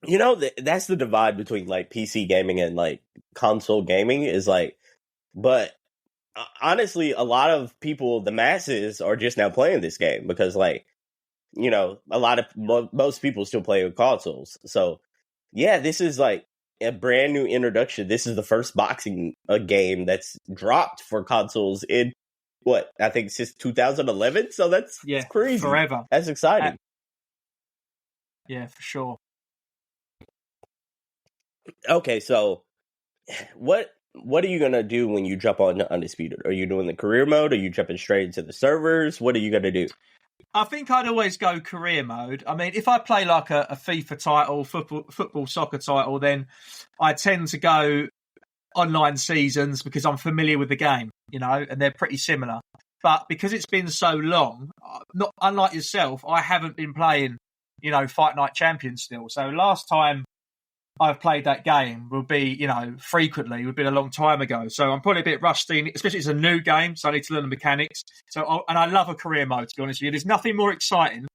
You know, that's the divide between, like, PC gaming and, like, console gaming is, like, but honestly, a lot of people, the masses, are just now playing this game because, like, you know, most people still play with consoles. So, yeah, this is, like, a brand new introduction. This is the first boxing game that's dropped for consoles in, I think since 2011? So that's crazy. Forever. That's exciting. Yeah, for sure. Okay, so what are you going to do when you jump on Undisputed? Are you doing the career mode? Are you jumping straight into the servers? What are you going to do? I think I'd always go career mode. I mean, if I play like a FIFA title, football, soccer title, then I tend to go online seasons because I'm familiar with the game, you know, and they're pretty similar. But because it's been so long, not unlike yourself, I haven't been playing, you know, Fight Night Champion still. So last time I've played that game will be, you know, frequently. It would be a long time ago. So I'm probably a bit rusty, especially it's a new game, so I need to learn the mechanics. And I love a career mode, to be honest with you. There's nothing more exciting.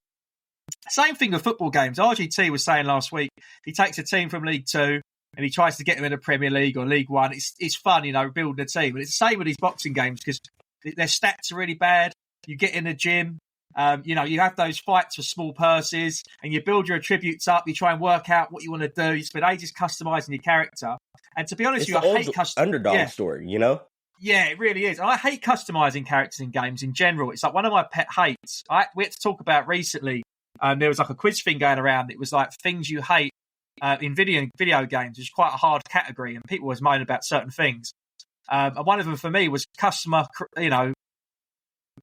Same thing with football games. RGT was saying last week, he takes a team from League 2 and he tries to get them in the Premier League or League 1. It's fun, you know, building a team. But it's the same with these boxing games because their stats are really bad. You get in the gym. You know, you have those fights for small purses and you build your attributes up. You try and work out what you want to do. You spend ages customizing your character. And to be honest, it's the underdog story, you know? Yeah, it really is. I hate customizing characters in games in general. It's like one of my pet hates. We had to talk about recently. There was like a quiz thing going around. It was like things you hate in video games, which is quite a hard category, and people always moan about certain things. And one of them for me was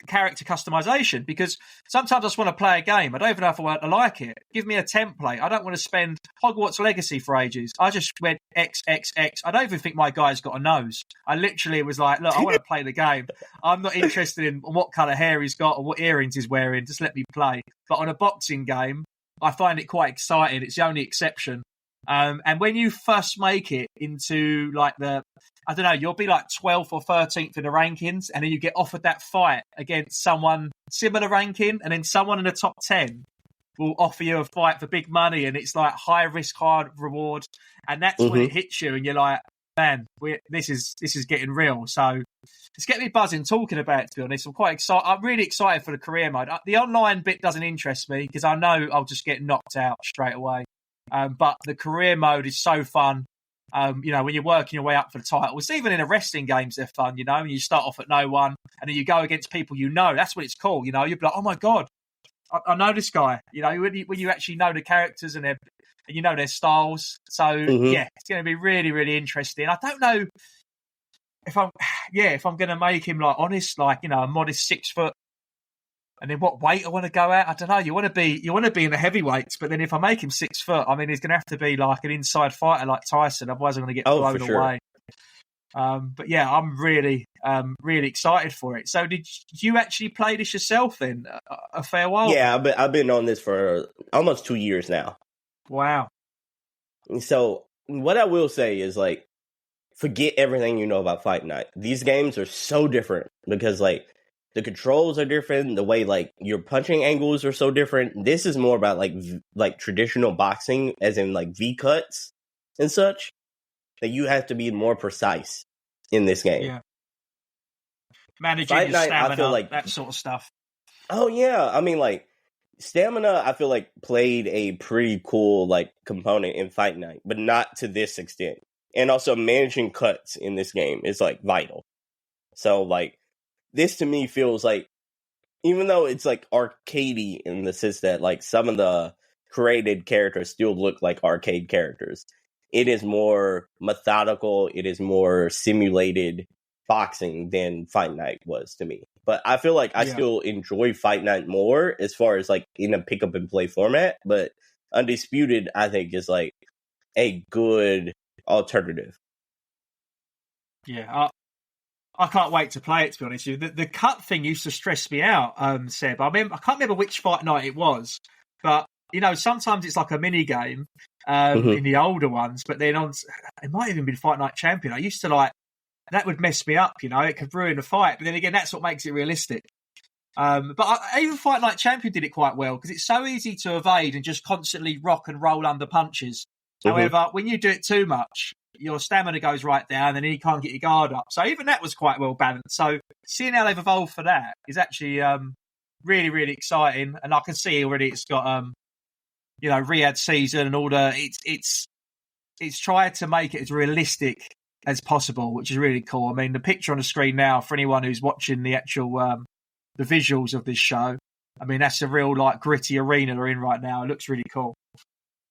character customization, because sometimes I just want to play a game. I don't even know if I want to like it. Give me a template. I don't want to spend Hogwarts Legacy for ages. I just went XXX. I don't even think my guy's got a nose. I literally was like, look, I want to play the game. I'm not interested in what colour hair he's got or what earrings he's wearing. Just let me play. But on a boxing game, I find it quite exciting. It's the only exception. And when you first make it into you'll be like 12th or 13th in the rankings, and then you get offered that fight against someone similar ranking, and then someone in the top 10 will offer you a fight for big money, and it's like high risk, high reward, and that's when it hits you, and you're like, man, this is getting real. So it's getting me buzzing talking about it, to be honest. I'm quite excited. I'm really excited for the career mode. The online bit doesn't interest me because I know I'll just get knocked out straight away. But the career mode is so fun. When you're working your way up for the titles, even in the wrestling games, they're fun, and you start off at no one and then you go against people, that's when it's cool. You'd be like, oh my God, I know this guy, when you actually know the characters and you know their styles. So yeah, it's going to be really, really interesting. I don't know if I'm going to make him like honest, like, a modest 6 foot. And then what weight I want to go at, I don't know. You want to be in the heavyweights, but then if I make him 6 foot, I mean, he's going to have to be like an inside fighter like Tyson. Otherwise, I'm going to get blown away. But yeah, I'm really, really excited for it. So, did you actually play this yourself then? A fair while? Yeah, I've been on this for almost 2 years now. Wow. So, what I will say is like, forget everything you know about Fight Night. These games are so different because like, the controls are different. The way like your punching angles are so different. This is more about like traditional boxing, as in like V cuts and such. That you have to be more precise in this game. Yeah, managing your stamina, I feel like that sort of stuff. Oh yeah, I mean like stamina. I feel like played a pretty cool like component in Fight Night, but not to this extent. And also managing cuts in this game is like vital. So like. This to me feels like, even though it's like arcadey in the sense that like some of the created characters still look like arcade characters, it is more methodical, it is more simulated boxing than Fight Night was to me. But I feel like I still enjoy Fight Night more as far as like in a pick up and play format, but Undisputed I think is like a good alternative. Yeah, I can't wait to play it, to be honest with you. The cut thing used to stress me out, Seb. I can't remember which Fight Night it was, but, sometimes it's like a mini game in the older ones, but then it might even be Fight Night Champion. I used to that would mess me up, it could ruin the fight. But then again, that's what makes it realistic. But even Fight Night Champion did it quite well because it's so easy to evade and just constantly rock and roll under punches. However, when you do it too much, your stamina goes right down and then you can't get your guard up. So even that was quite well balanced. So seeing how they've evolved for that is actually really, really exciting. And I can see already it's got, Riyadh season and all it's tried to make it as realistic as possible, which is really cool. I mean, the picture on the screen now, for anyone who's watching the actual, the visuals of this show, I mean, that's a real like gritty arena they're in right now. It looks really cool.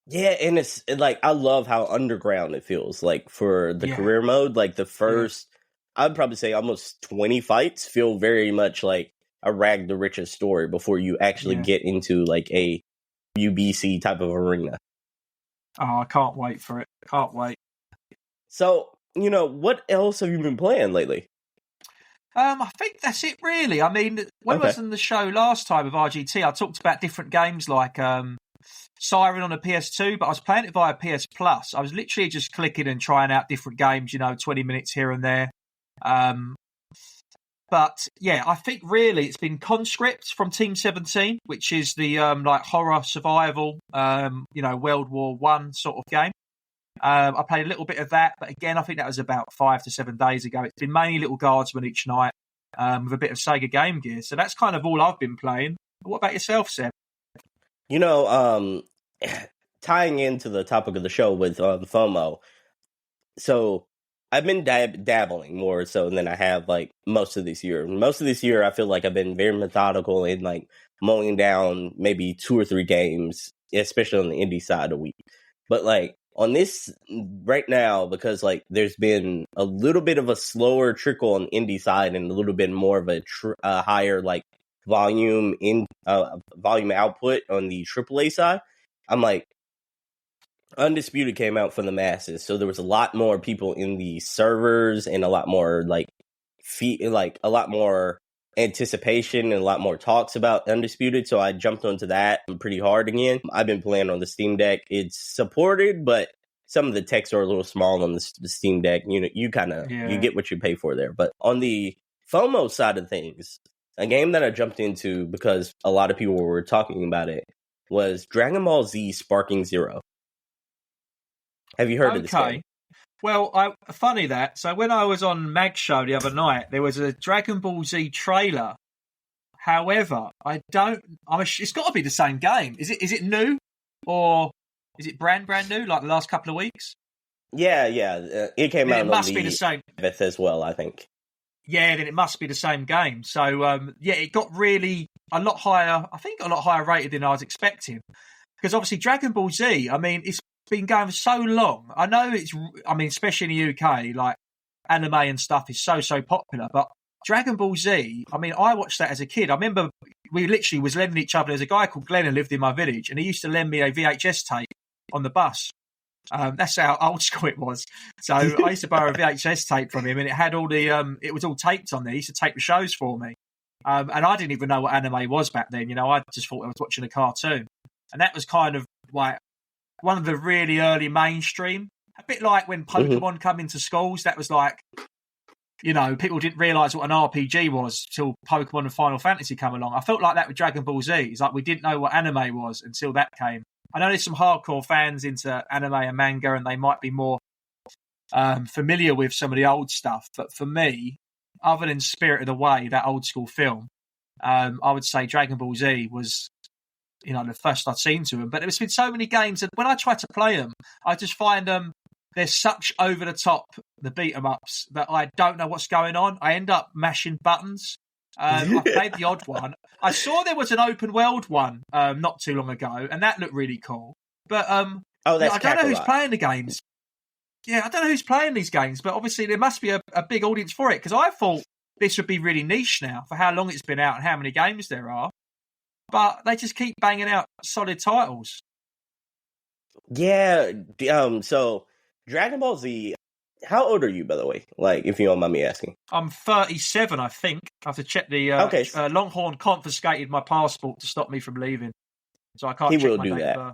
Yeah, and it's like I love how underground it feels like for the career mode. Like the first, I'd probably say almost 20 fights feel very much like a Rag the Riches story before you actually get into like a UBC type of arena. Oh, I can't wait for it. Can't wait. So, what else have you been playing lately? I think that's it really. I mean, when I was on the show last time with RGT, I talked about different games like Siren on a PS2, but I was playing it via PS Plus. I was literally just clicking and trying out different games, 20 minutes here and there. But yeah, I think really it's been Conscript from Team 17, which is the like horror survival, World War I sort of game. I played a little bit of that, but again, I think that was about 5 to 7 days ago. It's been mainly little Guardsman each night with a bit of Sega Game Gear. So that's kind of all I've been playing. But what about yourself, Seb? Tying into the topic of the show with FOMO. So I've been dabbling more so than I have like most of this year. Most of this year, I feel like I've been very methodical in like mowing down maybe 2 or 3 games, especially on the indie side a week. But like on this right now, because like there's been a little bit of a slower trickle on the indie side and a little bit more of a higher like volume output on the AAA side. I'm like, Undisputed came out for the masses, so there was a lot more people in the servers and a lot more like a lot more anticipation and a lot more talks about Undisputed. So I jumped onto that pretty hard again. I've been playing on the Steam Deck. It's supported, but some of the texts are a little small on the Steam Deck. You know, you get what you pay for there. But on the FOMO side of things, a game that I jumped into because a lot of people were talking about it was Dragon Ball Z Sparking Zero. Have you heard of this game? Well, funny that. So when I was on Mag Show the other night, there was a Dragon Ball Z trailer. However, it's got to be the same game. Is it new? Or is it brand new, like the last couple of weeks? Yeah. It came out. It must be the same as well, I think. Yeah, then it must be the same game. So, it got really a lot higher. I think a lot higher rated than I was expecting. Because obviously, Dragon Ball Z, I mean, it's been going for so long. I know especially in the UK, like anime and stuff is so popular. But Dragon Ball Z, I mean, I watched that as a kid. I remember we literally was lending each other. There's a guy called Glenn who lived in my village, and he used to lend me a VHS tape on the bus. That's how old school it was. So I used to borrow a VHS tape from him, and it had all the it was all taped on there. He used to tape the shows for me, and I didn't even know what anime was back then. You know, I just thought I was watching a cartoon, and that was kind of like one of the really early mainstream. A bit like when Pokemon come into schools. That was like, you know, people didn't realise what an RPG was till Pokemon and Final Fantasy come along. I felt like that with Dragon Ball Z. It's like we didn't know what anime was until that came. I know there's some hardcore fans into anime and manga, and they might be more familiar with some of the old stuff. But for me, other than Spirited Away, that old school film, I would say Dragon Ball Z was, you know, the first I'd seen to them. But there's been so many games, and when I try to play them, I just find they're such over the top, the beat 'em ups, that I don't know what's going on. I end up mashing buttons. I played the odd one. I saw there was an open world one not too long ago, and that looked really cool. But I don't know who's playing the games. Yeah, I don't know who's playing these games, but obviously there must be a big audience for it, because I thought this would be really niche now for how long it's been out and how many games there are. But they just keep banging out solid titles. Yeah. So Dragon Ball Z. How old are you, by the way? Like, if you don't mind me asking. I'm 37, I think. I have to check the... Longhorn confiscated my passport to stop me from leaving. So I can't check my date of birth.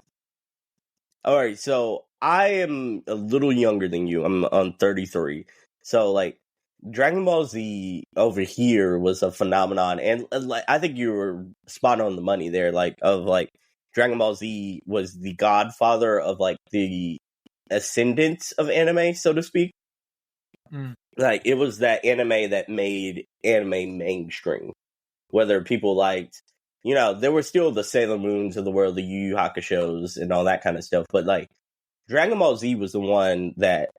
All right, so I am a little younger than you. I'm 33. So, like, Dragon Ball Z over here was a phenomenon. And like, I think you were spot on the money there. Like, Dragon Ball Z was the godfather of, like, the ascendance of anime, so to speak. Like, it was that anime that made anime mainstream. Whether people liked, you know, there were still the Sailor Moons of the world, the Yu Yu Hakushos and all that kind of stuff. But, like, Dragon Ball Z was the one that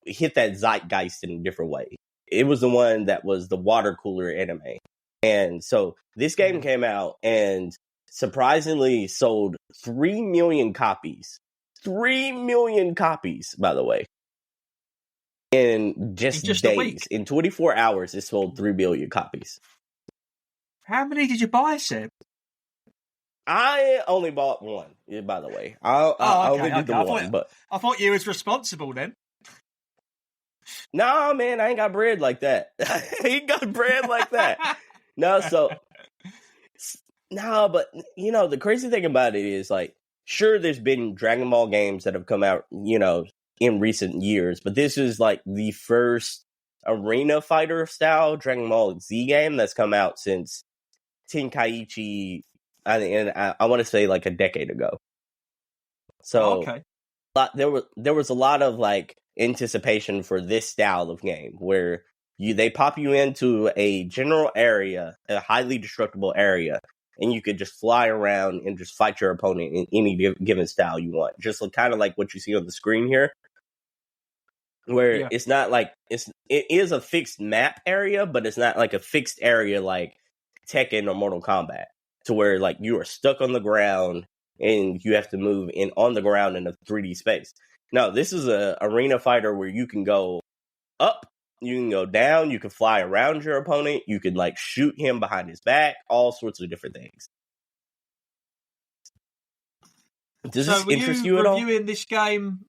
hit that zeitgeist in a different way. It was the one that was the water cooler anime. And so this game came out and surprisingly sold 3 million copies. 3 million copies, by the way. In just days. A week. In 24 hours, it sold 3 billion copies. How many did you buy, Seb? I only bought one, by the way. I only did the one. But I thought you was responsible then. Nah, man, I ain't got bread like that. I ain't got bread like that. No, but, you know, the crazy thing about it is, like, sure, there's been Dragon Ball games that have come out, you know, in recent years, but this is like the first arena fighter style Dragon Ball Z game that's come out since Tenkaichi, and I want to say like a decade ago. So there was a lot of like anticipation for this style of game where they pop you into a general area, a highly destructible area, and you could just fly around and just fight your opponent in any given style you want. Just kind of like what you see on the screen here. where it's not like it is a fixed map area, but it's not like a fixed area like Tekken or Mortal Kombat, to where like you are stuck on the ground and you have to move in on the ground in a 3D space. No, this is a arena fighter where you can go up, you can go down, you can fly around your opponent, you can like shoot him behind his back, all sorts of different things. Does this interest you at all? Reviewing this game,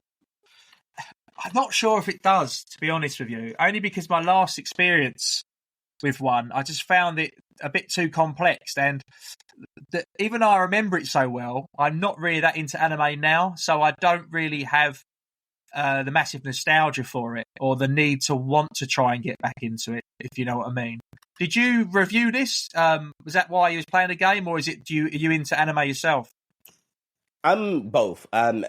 I'm not sure if it does, to be honest with you. Only because my last experience with one, I just found it a bit too complex. And even though I remember it so well, I'm not really that into anime now, so I don't really have the massive nostalgia for it or the need to want to try and get back into it, if you know what I mean. Did you review this? Was that why you was playing the game, or are you into anime yourself? I'm both. I'm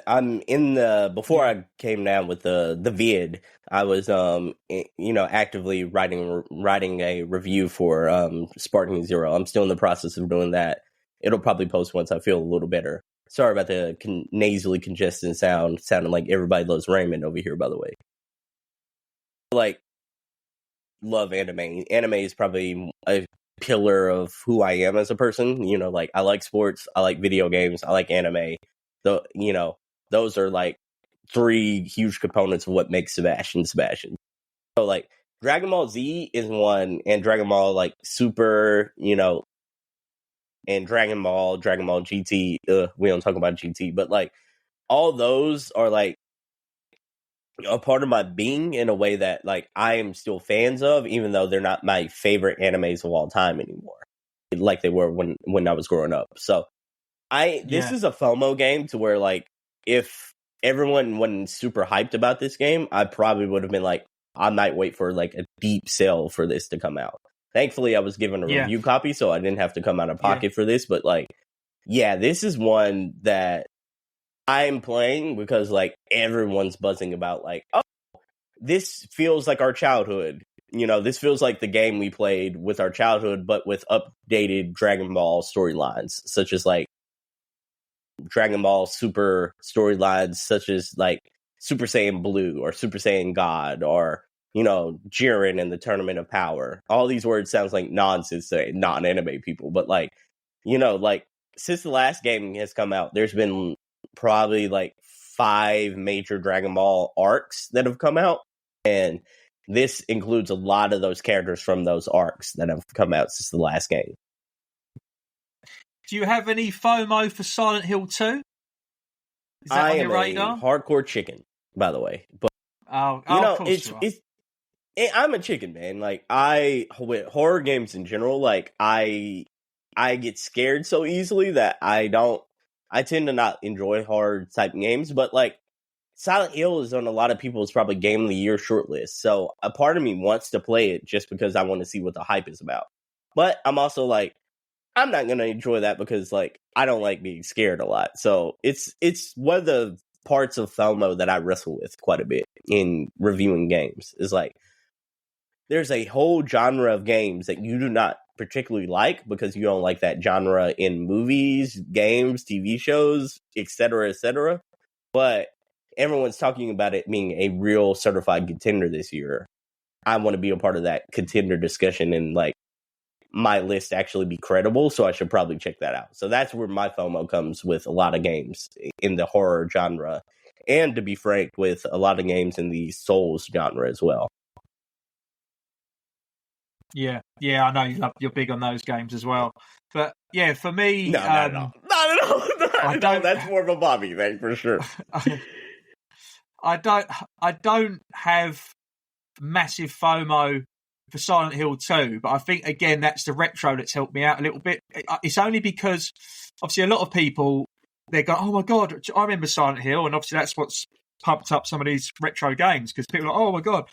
in the, before I came down with the vid, I was actively writing a review for Sparking Zero. I'm still in the process of doing that. It'll probably post once I feel a little better. Sorry about the nasally congested sounding like Everybody Loves Raymond over here, by the way. Like, love anime. Anime is probably a pillar of who I am as a person. You know, like, I like sports, I like video games, I like anime. Those are like three huge components of what makes Sebastian. So like Dragon Ball Z is one, and Dragon Ball like Super, and Dragon Ball GT. We don't talk about GT, but like all those are like a part of my being in a way that like I am still fans of, even though they're not my favorite animes of all time anymore, like they were when I was growing up. So this is a FOMO game, to where like if everyone wasn't super hyped about this game, I probably would have been like, I might wait for like a deep sale for this to come out. Thankfully, I was given a review copy, so I didn't have to come out of pocket for this. But like, this is one that I'm playing because like everyone's buzzing about like, oh, this feels like our childhood. This feels like the game we played with our childhood, but with updated Dragon Ball storylines, such as like Dragon Ball Super storylines, such as like Super Saiyan Blue or Super Saiyan God, or Jiren and the Tournament of Power. All these words sounds like nonsense to non-anime people, but like since the last game has come out, there's been probably like 5 major Dragon Ball arcs that have come out, and this includes a lot of those characters from those arcs that have come out since the last game. Do you have any FOMO for Silent Hill 2? Is that on your radar? Hardcore chicken, by the way. But I'm a chicken, man. Like, with horror games in general, like I get scared so easily that I tend to not enjoy horror type games. But like Silent Hill is on a lot of people's probably Game of the Year shortlist. So a part of me wants to play it just because I want to see what the hype is about. But I'm also like, I'm not going to enjoy that because like I don't like being scared a lot. So it's one of the parts of FOMO that I wrestle with quite a bit in reviewing games. Is like, there's a whole genre of games that you do not particularly like because you don't like that genre in movies, games, TV shows, etc., etc. But everyone's talking about it being a real certified contender this year. I want to be a part of that contender discussion and like my list actually be credible, so I should probably check that out. So that's where my FOMO comes with a lot of games in the horror genre, and to be frank, with a lot of games in the Souls genre as well. Yeah, I know you're big on those games as well. But yeah, for me, not at all. That's more of a Bobby thing for sure. I don't have massive FOMO for Silent Hill 2, but I think again that's the retro that's helped me out a little bit. It's only because obviously a lot of people, they go, oh my god, I remember Silent Hill, and obviously that's what's pumped up some of these retro games because people are like, oh my god,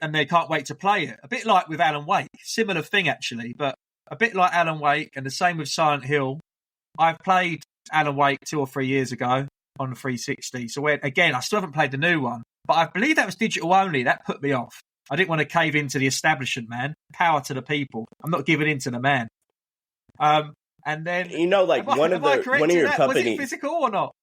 and they can't wait to play it. A bit like with Alan Wake, similar thing actually, but a bit like Alan Wake, and the same with Silent Hill. I played Alan Wake 2 or 3 years ago on the 360, so again I still haven't played the new one, but I believe that was digital only. That put me off. I didn't want to cave into the establishment, man. Power to the people. I'm not giving in to the man. And then like one of your companies, was it physical or not?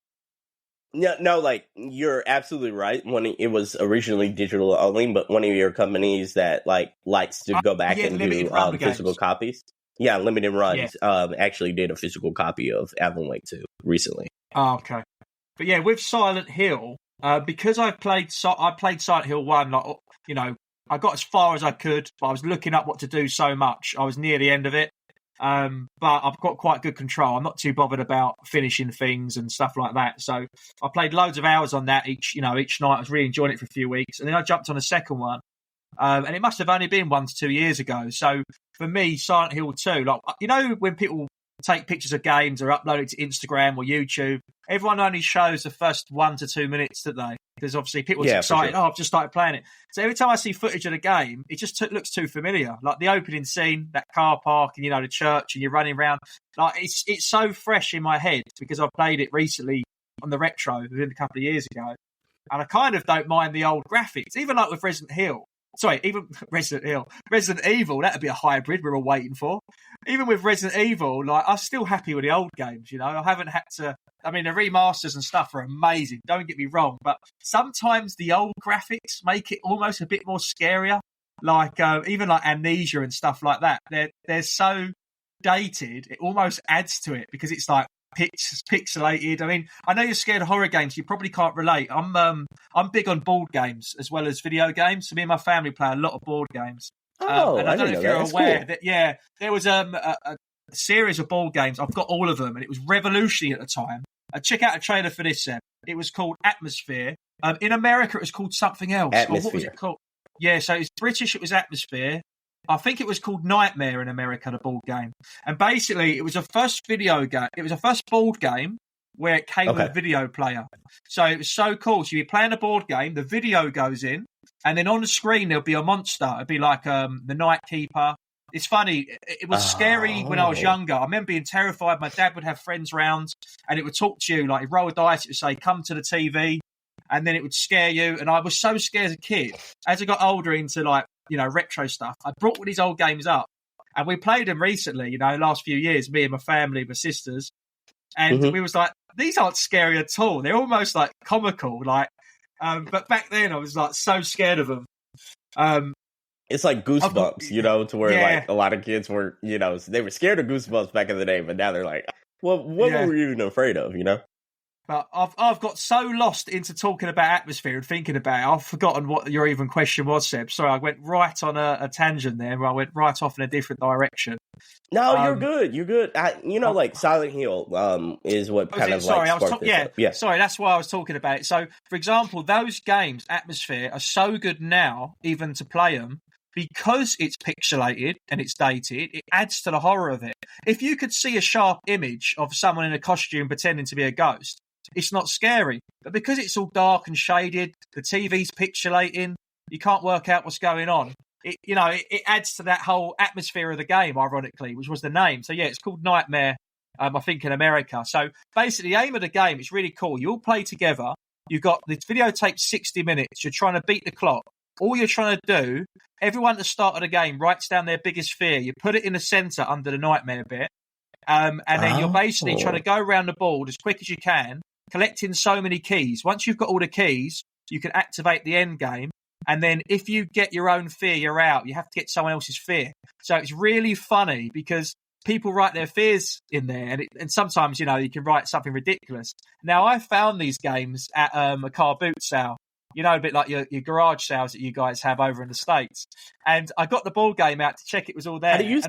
No, like you're absolutely right. It was originally digital only, but one of your companies that like likes to go back and do physical copies. Yeah, limited runs. Actually did a physical copy of Alan Wake 2 recently. Oh, okay. But yeah, with Silent Hill, because I played Silent Hill 1, like, you know, I got as far as I could, but I was looking up what to do so much. I was near the end of it. But I've got quite good control. I'm not too bothered about finishing things and stuff like that. So I played loads of hours on that each night. I was really enjoying it for a few weeks. And then I jumped on a second one. And it must have only been 1 to 2 years ago. So for me, Silent Hill 2, like, you know, when people take pictures of games or upload it to Instagram or YouTube, everyone only shows the first 1 to 2 minutes, don't they? Because obviously people are excited. Sure. Oh, I've just started playing it. So every time I see footage of the game, it just looks too familiar. Like the opening scene, that car park, and, you know, the church, and you're running around. Like it's so fresh in my head because I played it recently on the retro within a couple of years ago. And I kind of don't mind the old graphics, even like with Resident Evil, that'd be a hybrid we're all waiting for. Even with Resident Evil, like, I'm still happy with the old games, you know. I haven't had to, I mean, the remasters and stuff are amazing, don't get me wrong, but sometimes the old graphics make it almost a bit more scarier. Like, even like Amnesia and stuff like that, they're so dated, it almost adds to it because it's like pixelated. I mean, I know you're scared of horror games. You probably can't relate. I'm big on board games as well as video games. So me and my family play a lot of board games. And I don't know if you're aware that there was a series of board games. I've got all of them, and it was revolutionary at the time. Check out a trailer for this, Seb. It was called Atmosphere. In America, it was called something else. Atmosphere. What was it called? Yeah, so it's British. It was Atmosphere. I think it was called Nightmare in America, the board game. And basically, it was a first video game. It was a first board game where it came with a video player. So it was so cool. So you're playing a board game, the video goes in, and then on the screen, there'll be a monster. It'd be like the Night Keeper. It's funny. It was scary when I was younger. I remember being terrified. My dad would have friends round, and it would talk to you. Like, he'd roll a dice, it would say, come to the TV, and then it would scare you. And I was so scared as a kid. As I got older into, like, you know, retro stuff, I brought all these old games up, and we played them recently, you know, last few years, me and my family, my sisters, and we was like, these aren't scary at all. They're almost like comical, like, but back then I was like so scared of them. It's like Goosebumps, you know, to where like a lot of kids were, you know, they were scared of Goosebumps back in the day, but now they're like, well, what were you even afraid of, you know? But I've got so lost into talking about Atmosphere and thinking about it, I've forgotten what your even question was, Seb. Sorry, I went right on a tangent there, where I went right off in a different direction. No, you're good. You're good. Like Silent Hill is what kind of like sparked this up. Yeah. Sorry, that's why I was talking about it. So, for example, those games, Atmosphere, are so good now, even to play them, because it's pixelated and it's dated. It adds to the horror of it. If you could see a sharp image of someone in a costume pretending to be a ghost, it's not scary. But because it's all dark and shaded, the TV's pixelating, you can't work out what's going on. It adds to that whole atmosphere of the game, ironically, which was the name. So yeah, it's called Nightmare, I think, in America. So basically, the aim of the game is really cool. You all play together. You've got the videotape 60 minutes. You're trying to beat the clock. All you're trying to do, everyone at the start of the game writes down their biggest fear. You put it in the centre under the nightmare bit. And then you're basically trying to go around the board as quick as you can, collecting so many keys. Once you've got all the keys, you can activate the end game. And then if you get your own fear, you're out. You have to get someone else's fear. So it's really funny because people write their fears in there. And sometimes, you know, you can write something ridiculous. Now, I found these games at a car boot sale. You know, a bit like your garage sales that you guys have over in the States. And I got the board game out to check it was all there. How do you use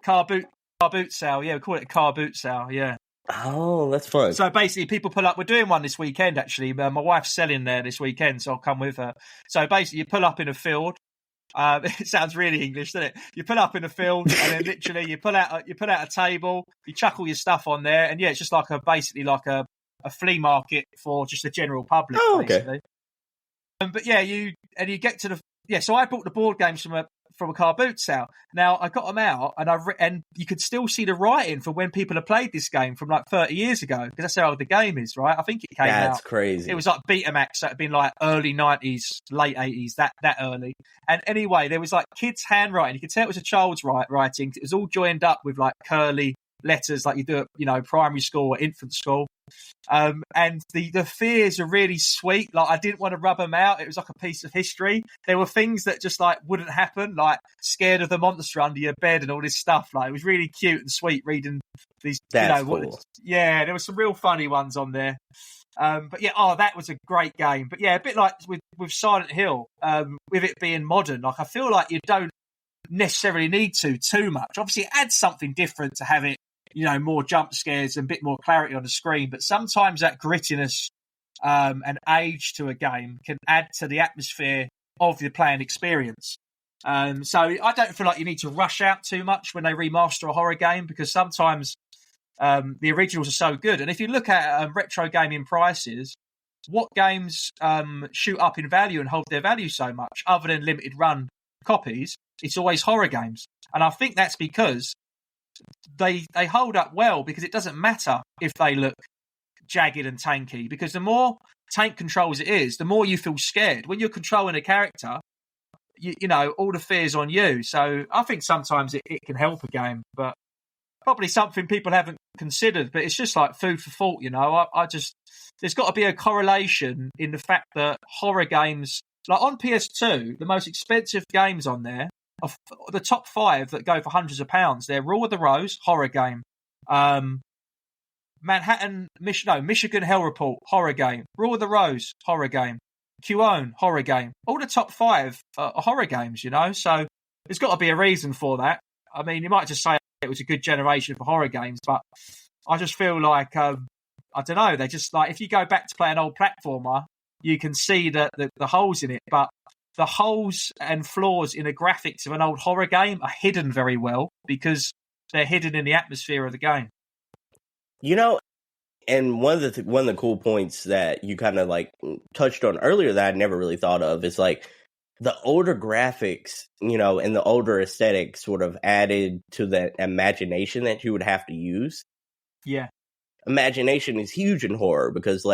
car boot sale? Yeah, we call it a car boot sale. Yeah. Oh, that's fun. So basically, people pull up. We're doing one this weekend, actually. My wife's selling there this weekend, so I'll come with her. So basically, you pull up in a field. It sounds really English, doesn't it? You pull up in a field, and then literally you pull out a table. You chuck all your stuff on there, and yeah, it's just like basically like a flea market for just the general public. Oh, okay. Basically. But yeah, you get to so I bought the board games from a car boot sale. Now I got them out, and you could still see the writing for when people have played this game from like 30 years ago, because that's how old the game is, right? I think it came out. That's crazy. It was like Betamax, that had been like early 90s, late 80s, that early. And anyway, there was like kids' handwriting. You could tell it was a child's writing. It was all joined up with like curly letters like you do at, primary school or infant school. And the fears are really sweet. Like, I didn't want to rub them out. It was like a piece of history. There were things that just like wouldn't happen, like scared of the monster under your bed and all this stuff. Like, it was really cute and sweet reading these. That's cool. Yeah, there were some real funny ones on there. But yeah, that was a great game. But yeah, a bit like with Silent Hill, with it being modern, like I feel like you don't necessarily need too much. Obviously, it adds something different to have it, more jump scares and a bit more clarity on the screen. But sometimes that grittiness and age to a game can add to the atmosphere of the playing experience. So I don't feel like you need to rush out too much when they remaster a horror game, because sometimes the originals are so good. And if you look at retro gaming prices, what games shoot up in value and hold their value so much, other than limited run copies? It's always horror games. And I think that's because they hold up well, because it doesn't matter if they look jagged and tanky, because the more tank controls it is, the more you feel scared. When you're controlling a character, you know, all the fear's on you. So I think sometimes it can help a game, but probably something people haven't considered. But it's just like food for thought, I just, there's got to be a correlation in the fact that horror games, like on PS2, the most expensive games on there, are the top 5 that go for hundreds of pounds. They're Rule of the Rose, horror game. Michigan Hell Report, horror game. Rule of the Rose, horror game. QOwn, horror game. All the top 5 are horror games, So there's got to be a reason for that. I mean, you might just say it was a good generation for horror games, but I just feel like, I don't know, they just like, if you go back to play an old platformer, you can see the holes in it, but the holes and flaws in the graphics of an old horror game are hidden very well because they're hidden in the atmosphere of the game. And one of the cool points that you kind of like touched on earlier that I never really thought of is like the older graphics, and the older aesthetic sort of added to that imagination that you would have to use. Yeah. Imagination is huge in horror because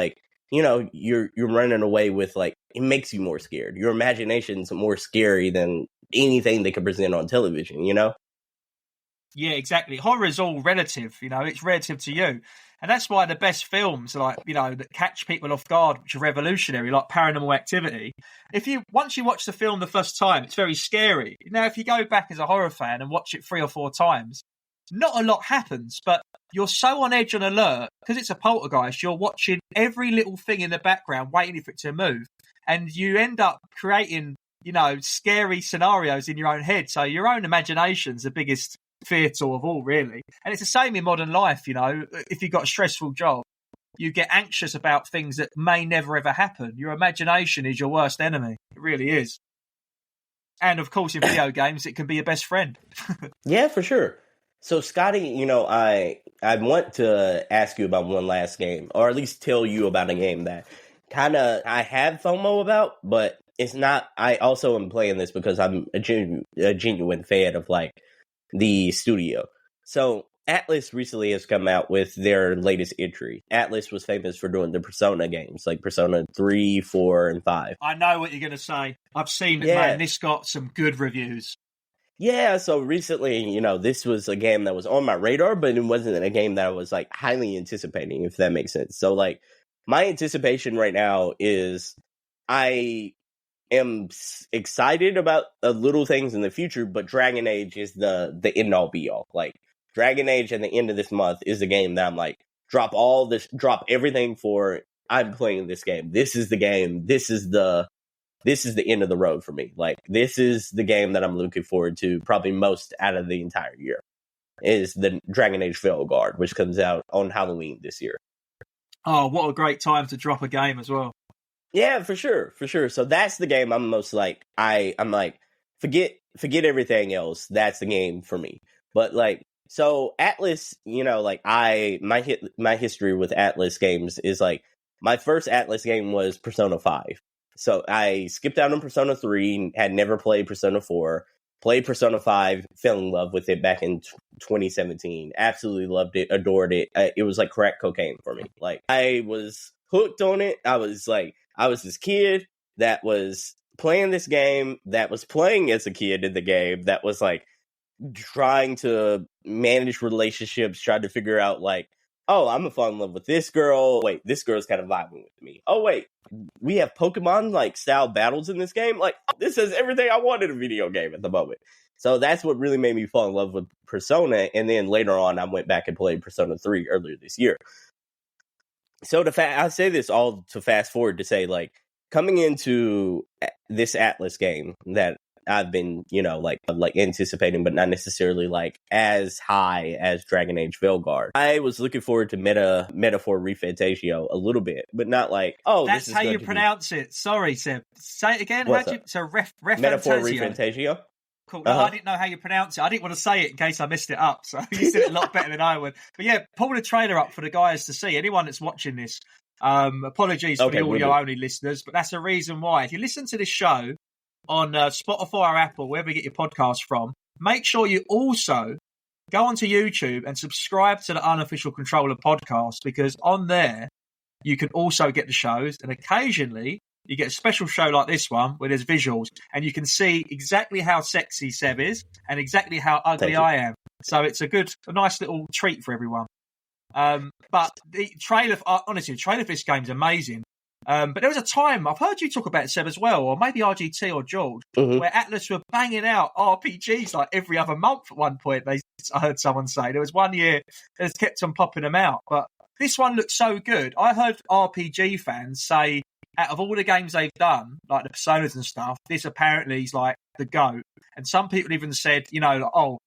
you're running away with it makes you more scared. Your imagination's more scary than anything they can present on television, Yeah, exactly. Horror is all relative, it's relative to you. And that's why the best films, that catch people off guard, which are revolutionary, like Paranormal Activity, once you watch the film the first time, it's very scary. Now, if you go back as a horror fan and watch it 3 or 4 times, not a lot happens, but you're so on edge and alert, because it's a poltergeist, you're watching every little thing in the background, waiting for it to move. And you end up creating, scary scenarios in your own head. So your own imagination's the biggest fear tool of all, really. And it's the same in modern life, if you've got a stressful job, you get anxious about things that may never ever happen. Your imagination is your worst enemy. It really is. And of course, in video games, it can be your best friend. Yeah, for sure. So Scotty, I want to ask you about one last game, or at least tell you about a game that I have FOMO about, but it's not. I also am playing this because I'm a genuine fan of the studio. So Atlas recently has come out with their latest entry. Atlas was famous for doing the Persona games, like Persona 3, 4, and 5. I know what you're going to say. I've seen it, man. This got some good reviews. Yeah, so recently, this was a game that was on my radar, but it wasn't a game that I was highly anticipating, if that makes sense. So my anticipation right now is I am excited about little things in the future, but Dragon Age is the end all be all. Dragon Age at the end of this month is the game that I'm drop everything for. I'm playing this game. This is the game. This is the end of the road for me. This is the game that I'm looking forward to probably most out of the entire year, is the Dragon Age Veilguard, which comes out on Halloween this year. Oh, what a great time to drop a game as well. Yeah, for sure. So that's the game I'm most forget everything else. That's the game for me. But so Atlas, my history with Atlas games is my first Atlas game was Persona 5. So I skipped out on Persona 3, had never played Persona 4, played Persona 5, fell in love with it back in 2017. Absolutely loved it, adored it. It was like crack cocaine for me. I was hooked on it. I was this kid that was playing this game, that was playing as a kid in the game, that was trying to manage relationships, trying to figure out like, oh, I'm gonna fall in love with this girl. Wait, this girl's kind of vibing with me. Oh wait, we have Pokemon like style battles in this game. Like, this is everything I wanted in a video game at the moment. So that's what really made me fall in love with Persona. And then later on, I went back and played Persona 3 earlier this year. So I say this all to fast forward to say, like, coming into this Atlas game that I've been, like anticipating, but not necessarily like as high as Dragon Age Veilguard. I was looking forward to Metaphor Refantasio a little bit, but not like, oh, that's this is how you pronounce it. Sorry, Seb. Say it again. So Metaphor Refantasio. Cool. No, I didn't know how you pronounce it. I didn't want to say it in case I messed it up. So you said it a lot better than I would. But yeah, pull the trailer up for the guys to see. Anyone that's watching this, apologies for the audio-only listeners, but that's the reason why. If you listen to this show on Spotify or Apple, wherever you get your podcast from, make sure you also go onto YouTube and subscribe to the Unofficial Controller podcast, because on there you can also get the shows, and occasionally you get a special show like this one where there's visuals and you can see exactly how sexy Seb is and exactly how ugly I am. So it's a nice little treat for everyone. But the trailer, honestly, the trailer for this game is amazing. But there was a time, I've heard you talk about it, Seb, as well, or maybe RGT or George, where Atlas were banging out RPGs like every other month at one point. I heard someone say. There was one year that kept on popping them out. But this one looks so good. I heard RPG fans say, out of all the games they've done, like the Personas and stuff, this apparently is like the GOAT. And some people even said, Silent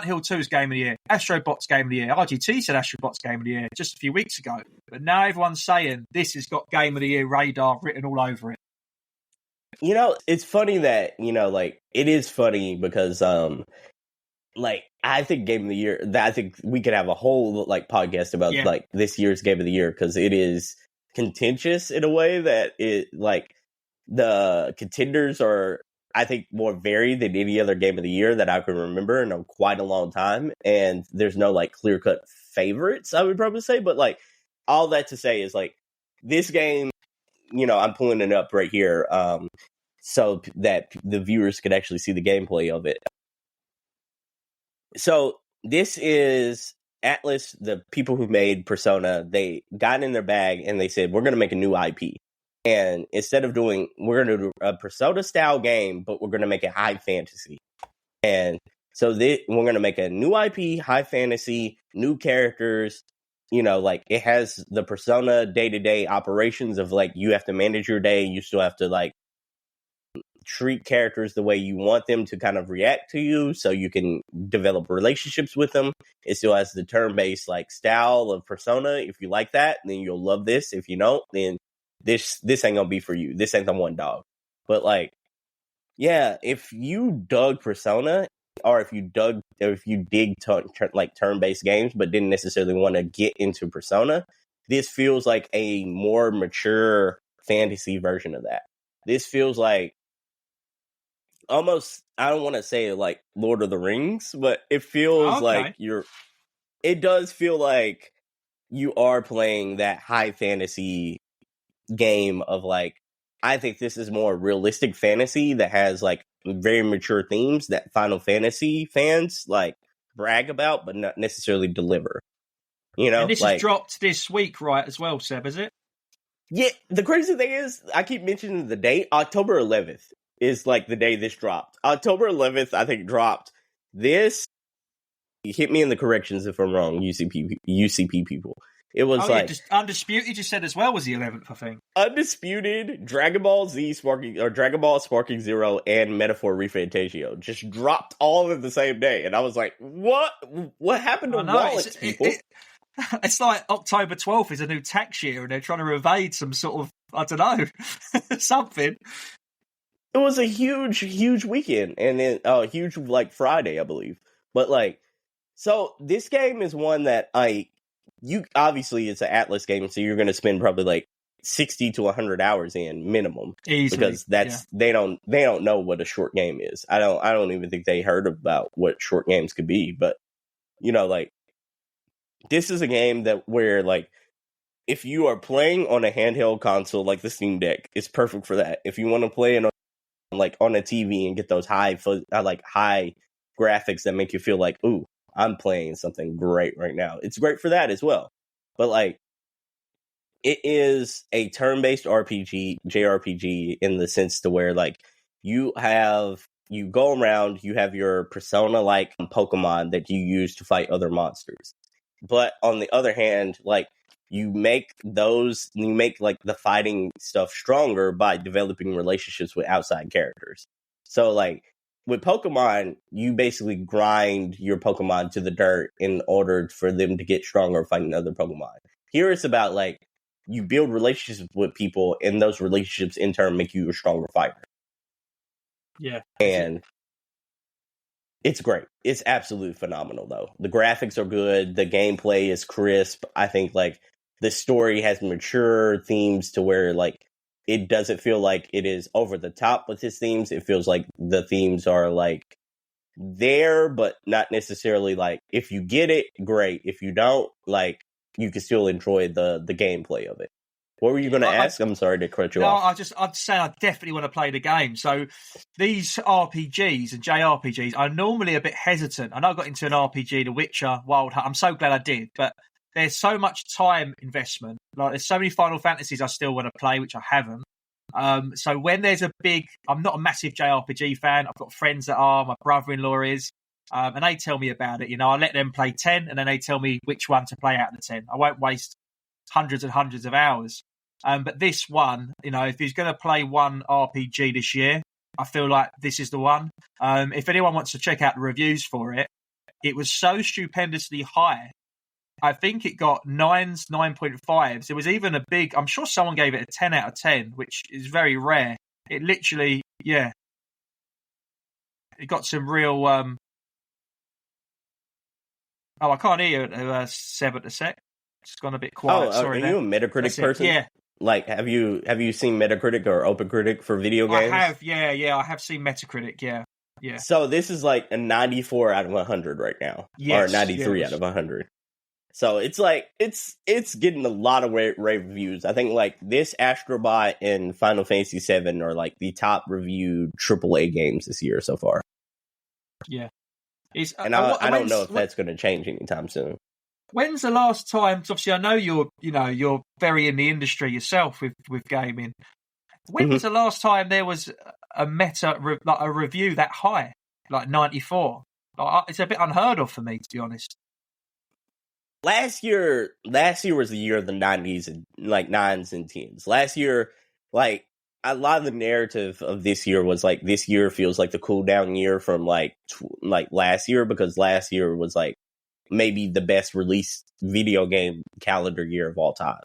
Hill 2's Game of the Year, Astrobot's Game of the Year. RGT said Astrobot's Game of the Year just a few weeks ago. But now everyone's saying this has got Game of the Year radar written all over it. It's funny that, it is funny because, I think Game of the Year, I think we could have a whole, podcast about, this year's Game of the Year, because it is contentious in a way that the contenders are, I think, more varied than any other Game of the Year that I can remember in quite a long time. And there's no clear-cut favorites, I would probably say. But all that to say is this game, I'm pulling it up right here so that the viewers could actually see the gameplay of it. So this is Atlas, the people who made Persona. They got in their bag and they said, we're going to make a new IP. And instead of we're going to do a Persona-style game, but we're going to make it high fantasy. And so we're going to make a new IP, high fantasy, new characters. It has the Persona day-to-day operations of, you have to manage your day. You still have to, treat characters the way you want them to kind of react to you so you can develop relationships with them. It still has the turn-based, style of Persona. If you like that, then you'll love this. If you don't, then this ain't gonna be for you. This ain't the one, dog. But if you dug Persona, or if you dig turn-based games, but didn't necessarily want to get into Persona, this feels like a more mature fantasy version of that. This feels like almost, I don't want to say Lord of the Rings, but it feels like it does feel like you are playing that high fantasy game of I think this is more realistic fantasy that has very mature themes that Final Fantasy fans brag about but not necessarily deliver. And this is dropped this week, right, as well, Seb, is it? Yeah, the crazy thing is, I keep mentioning the date. October 11th is the day this dropped. October 11th, I think, dropped this. Hit me in the corrections if I'm wrong, UCP people. It was just Undisputed, you said as well, was the 11th, I think. Undisputed, Dragon Ball Sparking Zero, and Metaphor Refantasio just dropped all in the same day. And I was like, what? What happened to wallets, people? It's like October 12th is a new tax year and they're trying to evade some sort of, I don't know, something. It was a huge, huge weekend. And then a huge, Friday, I believe. But, so this game is one that you obviously it's an Atlas game, so you're going to spend probably 60 to 100 hours in minimum. Easily, because they don't know what a short game is. I don't even think they heard about what short games could be. But this is a game where if you are playing on a handheld console like the Steam Deck, it's perfect for that. If you want to play it on a TV and get those high graphics that make you feel like, ooh, I'm playing something great right now. It's great for that as well. But like, it is a turn-based RPG, JRPG, in the sense to where like you go around, you have your persona-like Pokemon that you use to fight other monsters. But on the other hand, like you make like the fighting stuff stronger by developing relationships with outside characters. So like with Pokemon, you basically grind your Pokemon to the dirt in order for them to get stronger fighting other Pokemon. Here it's about like you build relationships with people, and those relationships in turn make you a stronger fighter. Yeah. And it's great. It's absolutely phenomenal, though. The graphics are good. The gameplay is crisp. I think like the story has mature themes to where like it doesn't feel like it is over the top with its themes. It feels like the themes are like there, but not necessarily like, if you get it, great. If you don't, like, you can still enjoy the gameplay of it. What were you going to ask? I'm sorry to cut you off. I'd say I definitely want to play the game. So these RPGs and JRPGs, I'm normally a bit hesitant. I know I got into an RPG, The Witcher, Wild Hunt. I'm so glad I did, but there's so much time investment. Like, there's so many Final Fantasies I still want to play, which I haven't. So when there's I'm not a massive JRPG fan. I've got friends that are. My brother-in-law is. And they tell me about it. You know, I let them play 10, and then they tell me which one to play out of the 10. I won't waste hundreds and hundreds of hours. But this one, you know, if he's going to play one RPG this year, I feel like this is the one. If anyone wants to check out the reviews for it, it was so stupendously high. I think it got 9s, 9.5s. It was even a big, I'm sure someone gave it a 10 out of 10, which is very rare. It literally, it got some real... Oh, I can't hear you, Seb, at the sec. It's gone a bit quiet. Sorry. Are you a Metacritic person? Yeah. Like, have you seen Metacritic or OpenCritic for video games? I have, yeah. I have seen Metacritic, yeah. So this is like a 94 out of 100 right now, or 93 out of 100. So it's like it's getting a lot of rave reviews. I think like this, Astrobot, and Final Fantasy VII are like the top reviewed AAA games this year so far. Yeah. I don't know if that's going to change anytime soon. When's the last time? Obviously, I know you're very in the industry yourself with gaming. When was the last time there was a review that high, like 94? Like, it's a bit unheard of for me, to be honest. Last year was the year of the 90s and like 9s and 10s. Last year, like, a lot of the narrative of this year was like, this year feels like the cool down year from like last year, because last year was like maybe the best released video game calendar year of all time.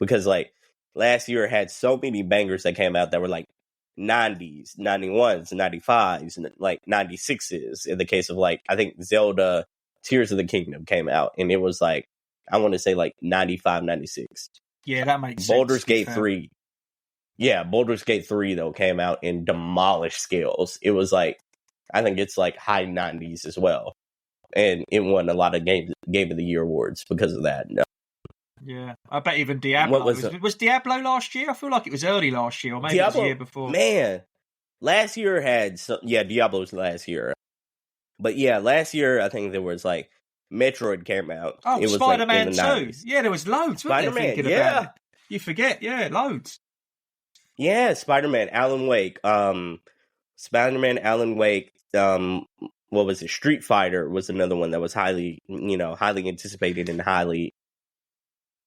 Because like last year had so many bangers that came out that were like 90s, 91s, 95s, and like 96s. In the case of like, I think Zelda Tears of the Kingdom came out, and it was like, I want to say like 95, 96. Yeah, that makes Baldur's sense. Gate 3. Yeah, Baldur's Gate 3, though, came out and demolished scales. It was like, I think it's like high 90s as well. And it won a lot of Game of the Year awards because of that. No. Yeah, I bet even Diablo. Was Diablo last year? I feel like it was early last year, or maybe Diablo, it was the year before. Man, last year had Diablo's last year. But yeah, last year I think there was like Metroid came out. Oh, it was Spider-Man like 2. Yeah, there was loads. Spider-Man, about it. You forget, loads. Yeah, Spider-Man, Alan Wake. Spider-Man, Alan Wake. What was it? Street Fighter was another one that was highly anticipated and highly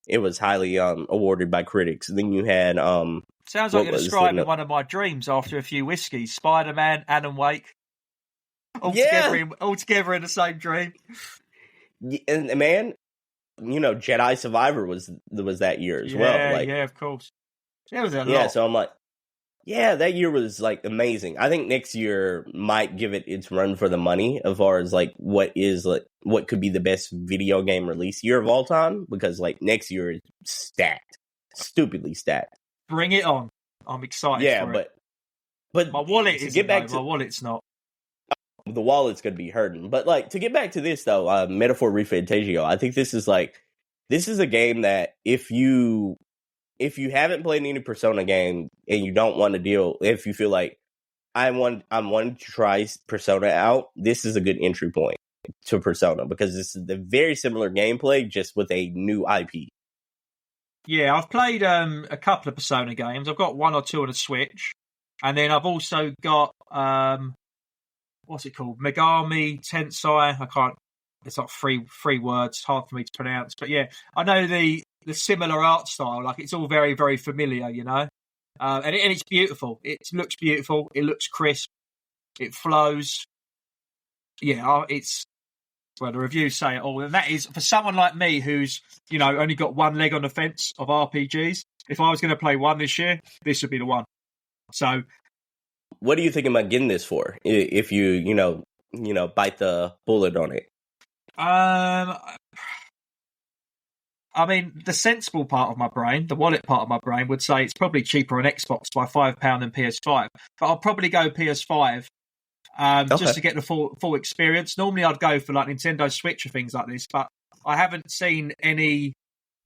awarded by critics. Then you had sounds like you're describing one of my dreams after a few whiskeys. Spider-Man, Alan Wake. All together in the same dream. And man, Jedi Survivor was that year as well. Like, yeah, of course. It was a lot. Yeah, so I'm like, yeah, that year was like amazing. I think next year might give it its run for the money as far as like what could be the best video game release year of all time, because like next year is stacked, stupidly stacked. Bring it on! I'm excited. Yeah, for it. but my wallet is my wallet's not. The wallet's gonna be hurting. But like, to get back to this though, Metaphor Refantasio, I think this is a game that if you haven't played any Persona game and you don't want to if you feel like I'm wanting to try Persona out, this is a good entry point to Persona because this is the very similar gameplay, just with a new IP. Yeah, I've played a couple of Persona games. I've got one or two on the Switch, and then I've also got what's it called? Megami Tensei. I can't. It's like three words. Hard for me to pronounce. But yeah, I know the similar art style. Like it's all very, very familiar, you know. And it's beautiful. It looks beautiful. It looks crisp. It flows. Yeah, well, the reviews say it all. And that is, for someone like me who's, you know, only got one leg on the fence of RPGs, if I was going to play one this year, this would be the one. So, what are you thinking about getting this for? If you bite the bullet on it. I mean, the sensible part of my brain, the wallet part of my brain, would say it's probably cheaper on Xbox by £5 than PS5. But I'll probably go PS5 just to get the full experience. Normally, I'd go for like Nintendo Switch or things like this, but I haven't seen any.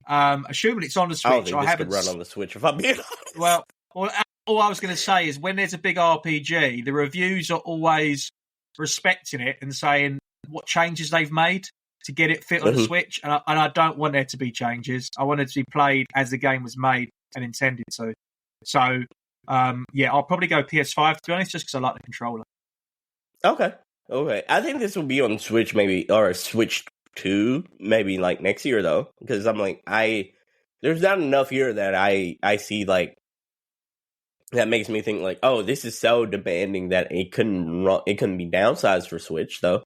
Assuming it's on the Switch, I don't think this could run on the Switch if I'm being honest. Well, all I was going to say is when there's a big RPG, the reviews are always respecting it and saying what changes they've made to get it fit on the Switch, and I don't want there to be changes. I want it to be played as the game was made and intended to. So, yeah, I'll probably go PS5, to be honest, just because I like the controller. Okay. I think this will be on Switch maybe, or Switch 2, maybe like next year, though, because I'm like, there's not enough here that I see, like, that makes me think, like, oh, this is so demanding that it couldn't be downsized for Switch, though,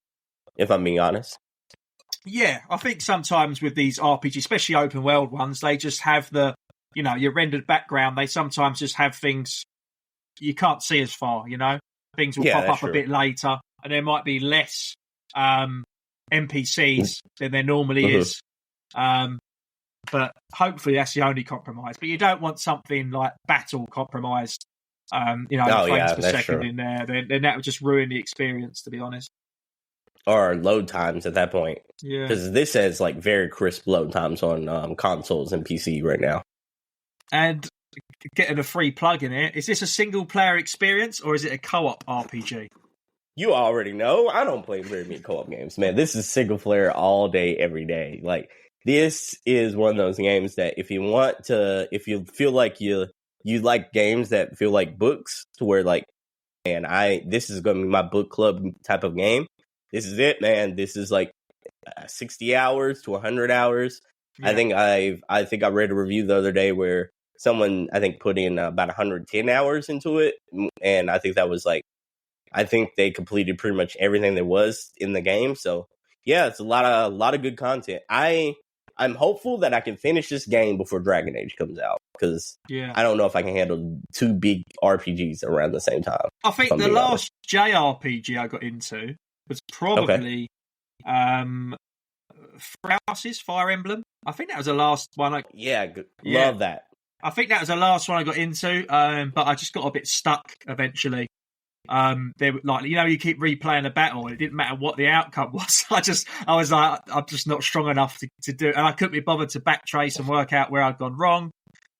if I'm being honest. Yeah, I think sometimes with these RPGs, especially open world ones, they just have your rendered background. They sometimes just have things you can't see as far, you know? Things will pop up a bit later, and there might be less NPCs than there normally is. But hopefully that's the only compromise. But you don't want something like battle compromised, frames per second in there. Then that would just ruin the experience, to be honest. Or load times at that point. Yeah. Because this has like very crisp load times on consoles and PC right now. And getting a free plug in it, is this a single player experience or is it a co-op RPG? You already know. I don't play very many co-op games, man. This is single player all day, every day. Like, this is one of those games that if you feel like you like games that feel like books, to where like, man, this is going to be my book club type of game. This is it, man. This is like 60 hours to 100 hours. Yeah. I think I read a review the other day where someone, I think, put in about 110 hours into it. And I think that was like, I think they completed pretty much everything there was in the game. So yeah, it's a lot of good content. I'm hopeful that I can finish this game before Dragon Age comes out, because I don't know if I can handle two big RPGs around the same time. I think the last JRPG I got into was probably Frausis, Fire Emblem. I think that was the last one. Love that. I think that was the last one I got into, but I just got a bit stuck eventually. They were like, you keep replaying the battle, and it didn't matter what the outcome was. I was like, I'm just not strong enough to do it, and I couldn't be bothered to backtrace and work out where I'd gone wrong.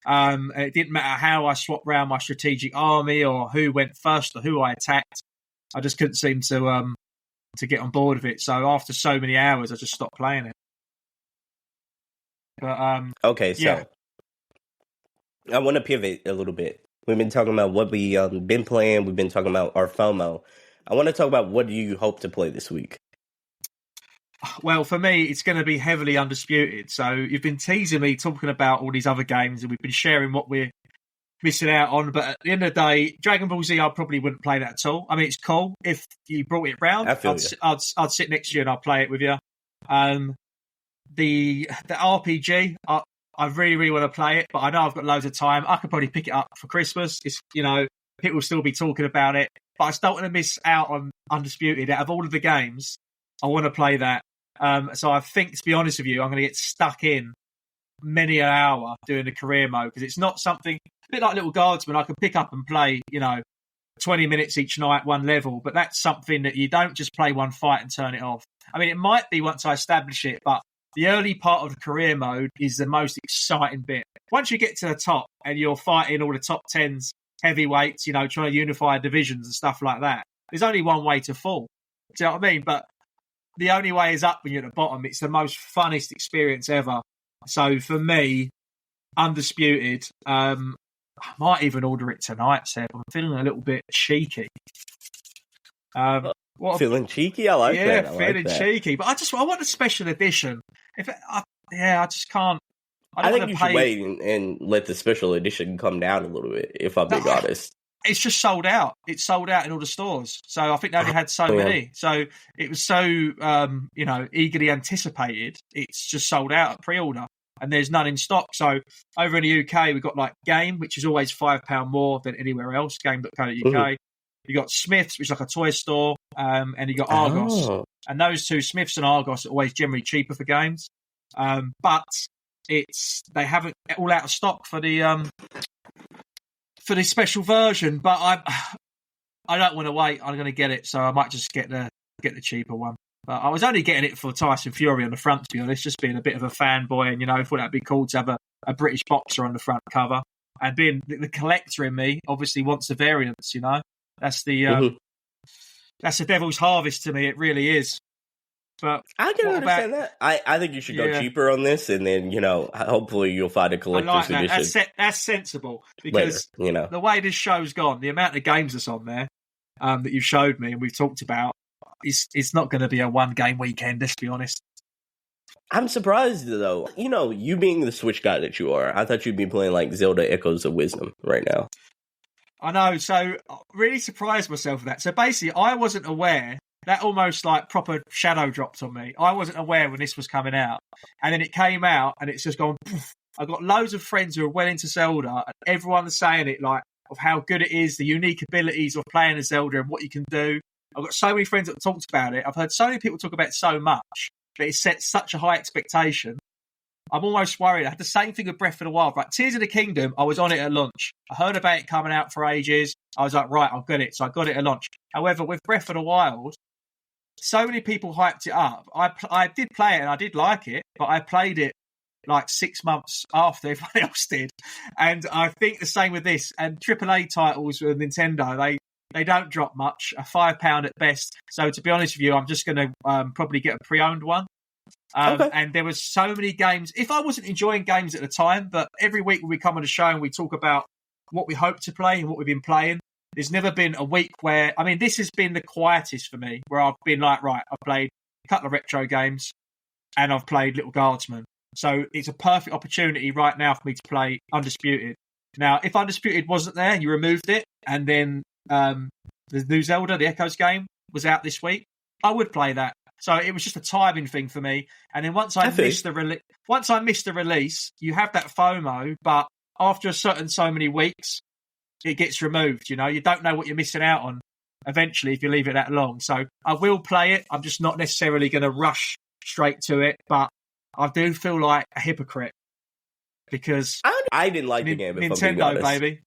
And it didn't matter how I swapped around my strategic army or who went first or who I attacked. I just couldn't seem to get on board with it. So after so many hours, I just stopped playing it. But so I want to pivot a little bit. We've been talking about what we've been playing. We've been talking about our FOMO. I want to talk about what do you hope to play this week? Well, for me, it's going to be heavily Undisputed. So you've been teasing me talking about all these other games, and we've been sharing what we're missing out on. But at the end of the day, Dragon Ball Z, I probably wouldn't play that at all. I mean, it's cool. If you brought it round, I'd sit next to you and I'd play it with you. The RPG, I really, really want to play it, but I know I've got loads of time. I could probably pick it up for Christmas. It's, people will still be talking about it, but I just don't want to miss out on Undisputed. Out of all of the games, I want to play that. So I think, to be honest with you, I'm going to get stuck in many an hour doing the career mode, because it's not something, a bit like Little Guardsman, I can pick up and play, 20 minutes each night, one level, but that's something that you don't just play one fight and turn it off. I mean, it might be once I establish it, but the early part of the career mode is the most exciting bit. Once you get to the top and you're fighting all the top 10s heavyweights, trying to unify divisions and stuff like that. There's only one way to fall. Do you know what I mean? But the only way is up when you're at the bottom. It's the most funnest experience ever. So for me, Undisputed, I might even order it tonight, Seb. I'm feeling a little bit cheeky. Feeling cheeky? I like that. Yeah, feeling cheeky. But I want a special edition. I just can't. I think you should wait and let the special edition come down a little bit, if I'm being honest. It's just sold out. It's sold out in all the stores. So I think they only had so many. So it was so, eagerly anticipated. It's just sold out at pre-order. And there's none in stock. So over in the UK, we've got like Game, which is always £5 more than anywhere else, game.co.uk. You got Smiths, which is like a toy store, and you got Argos. Oh. And those two, Smiths and Argos, are always generally cheaper for games. But they haven't all out of stock for the special version. But I don't want to wait. I'm going to get it, so I might just get the cheaper one. But I was only getting it for Tyson Fury on the front, to be honest, just being a bit of a fanboy, and I thought that'd be cool to have a British boxer on the front cover. And being the collector in me, obviously wants the variants. That's the that's the devil's harvest to me. It really is. But I can understand that. I think you should go cheaper on this, and then hopefully you'll find a collector's edition. That's sensible, because later, the way this show's gone, the amount of games that's on there that you've showed me and we've talked about, it's not going to be a one game weekend. Let's be honest. I'm surprised though. You being the Switch guy that you are, I thought you'd be playing like Zelda Echoes of Wisdom right now. I know, so I really surprised myself with that. So basically, I wasn't aware. That almost like proper shadow dropped on me. I wasn't aware when this was coming out. And then it came out and it's just gone, poof. I've got loads of friends who are well into Zelda, and everyone's saying it like of how good it is, the unique abilities of playing as Zelda and what you can do. I've got so many friends that have talked about it. I've heard so many people talk about it so much, but it sets such a high expectation. I'm almost worried. I had the same thing with Breath of the Wild. Right, Tears of the Kingdom, I was on it at launch. I heard about it coming out for ages. I was like, right, I'll get it. So I got it at launch. However, with Breath of the Wild, so many people hyped it up. I did play it and I did like it, but I played it like 6 months after everyone else did. And I think the same with this. And AAA titles with Nintendo, they don't drop much, a £5 at best. So to be honest with you, I'm just going to probably get a pre-owned one. Okay. And there was so many games. If I wasn't enjoying games at the time, but every week when we come on the show and we talk about what we hope to play and what we've been playing, there's never been a week where, this has been the quietest for me, where I've been like, right, I've played a couple of retro games and I've played Little Guardsman. So it's a perfect opportunity right now for me to play Undisputed. Now, if Undisputed wasn't there, you removed it, and then the new Zelda, the Echoes game, was out this week, I would play that. So it was just a timing thing for me. And then once I missed the release, you have that FOMO, but after a certain so many weeks, it gets removed. You don't know what you're missing out on eventually if you leave it that long. So I will play it. I'm just not necessarily going to rush straight to it, but I do feel like a hypocrite because I didn't like the game. Nintendo, baby.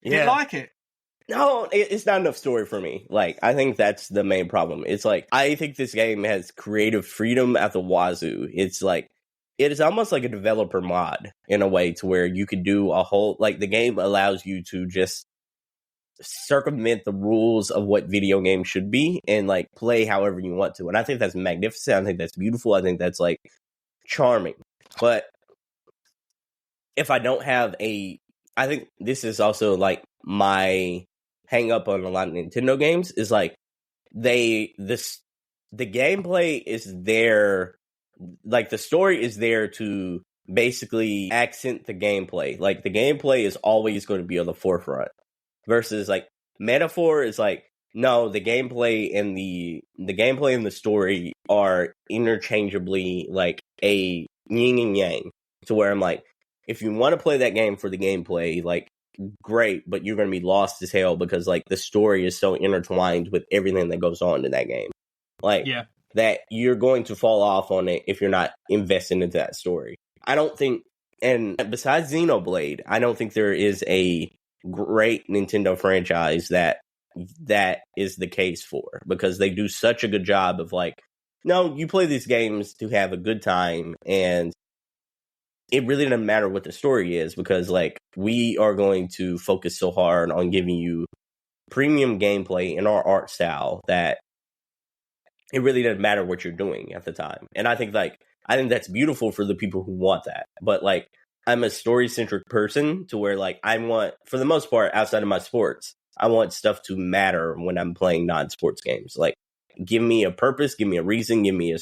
You didn't like it? No, it's not enough story for me. Like, I think that's the main problem. It's like, I think this game has creative freedom at the wazoo. It's like, it is almost like a developer mod in a way to where you could do a whole, like, the game allows you to just circumvent the rules of what video games should be and, like, play however you want to. And I think that's magnificent. I think that's beautiful. I think that's, like, charming. But if I don't have I think this is also, like, my hang up on a lot of Nintendo games is like the gameplay is there, like the story is there to basically accent the gameplay. Like the gameplay is always going to be on the forefront versus like metaphor is like, no, the gameplay and the story are interchangeably like a yin and yang, to where I'm like, if you want to play that game for the gameplay, like, great, but you're going to be lost as hell because like the story is so intertwined with everything that goes on in that game. Like, that you're going to fall off on it if you're not investing into that story. I don't think, and besides Xenoblade, I don't think there is a great Nintendo franchise that is the case for, because they do such a good job of like, no, you play these games to have a good time, and it really doesn't matter what the story is, because like we are going to focus so hard on giving you premium gameplay in our art style that it really doesn't matter what you're doing at the time. And I think that's beautiful for the people who want that. But like, I'm a story-centric person to where like I want, for the most part, outside of my sports, I want stuff to matter when I'm playing non-sports games. Like, give me a purpose, give me a reason, give me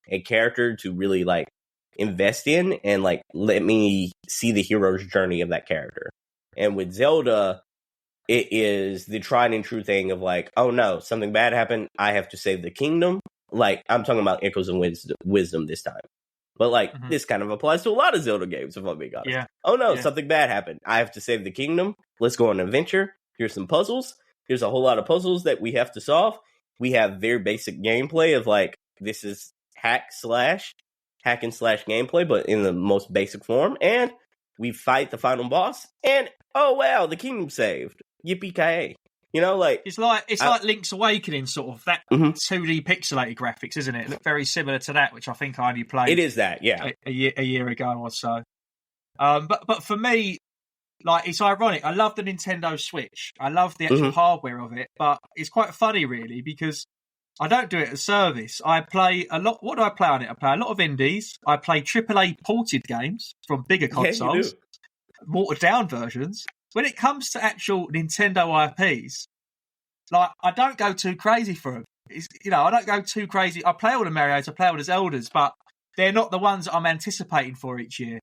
a character to really like invest in, and like let me see the hero's journey of that character. And with Zelda, it is the tried and true thing of like, oh no, something bad happened, I have to save the kingdom. Like, I'm talking about Echoes of Wisdom this time. But like, this kind of applies to a lot of Zelda games, if I'm being honest. Yeah. Oh no, something bad happened, I have to save the kingdom. Let's go on an adventure. Here's some puzzles. Here's a whole lot of puzzles that we have to solve. We have very basic gameplay of like, this is hack and slash gameplay, but in the most basic form. And we fight the final boss, and oh wow, the kingdom saved. Yippee-ki-yay. You know, like it's like Link's Awakening, sort of that 2D pixelated graphics, isn't it? It looked very similar to that, which I think I only played. It is that, yeah, a year ago or so. But for me, like, it's ironic. I love the Nintendo Switch. I love the actual hardware of it, but it's quite funny, really, because I don't do it as service. I play a lot. What do I play on it? I play a lot of indies. I play AAA ported games from bigger consoles, watered down versions. When it comes to actual Nintendo IPs, like, I don't go too crazy for them. I don't go too crazy. I play all the Marios, I play all the Zeldas, but they're not the ones that I'm anticipating for each year.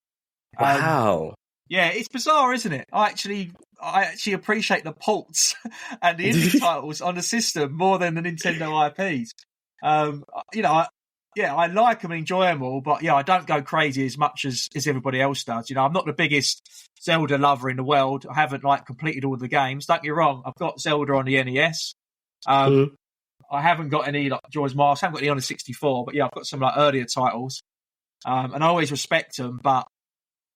Wow. Yeah, it's bizarre, isn't it? I actually appreciate the ports and the indie titles on the system more than the Nintendo IPs. I like them and enjoy them all, but I don't go crazy as much as everybody else does. I'm not the biggest Zelda lover in the world. I haven't completed all the games. Don't get me wrong, I've got Zelda on the NES. I haven't got any George Mars. I haven't got any on the 64, but I've got some earlier titles, and I always respect them. But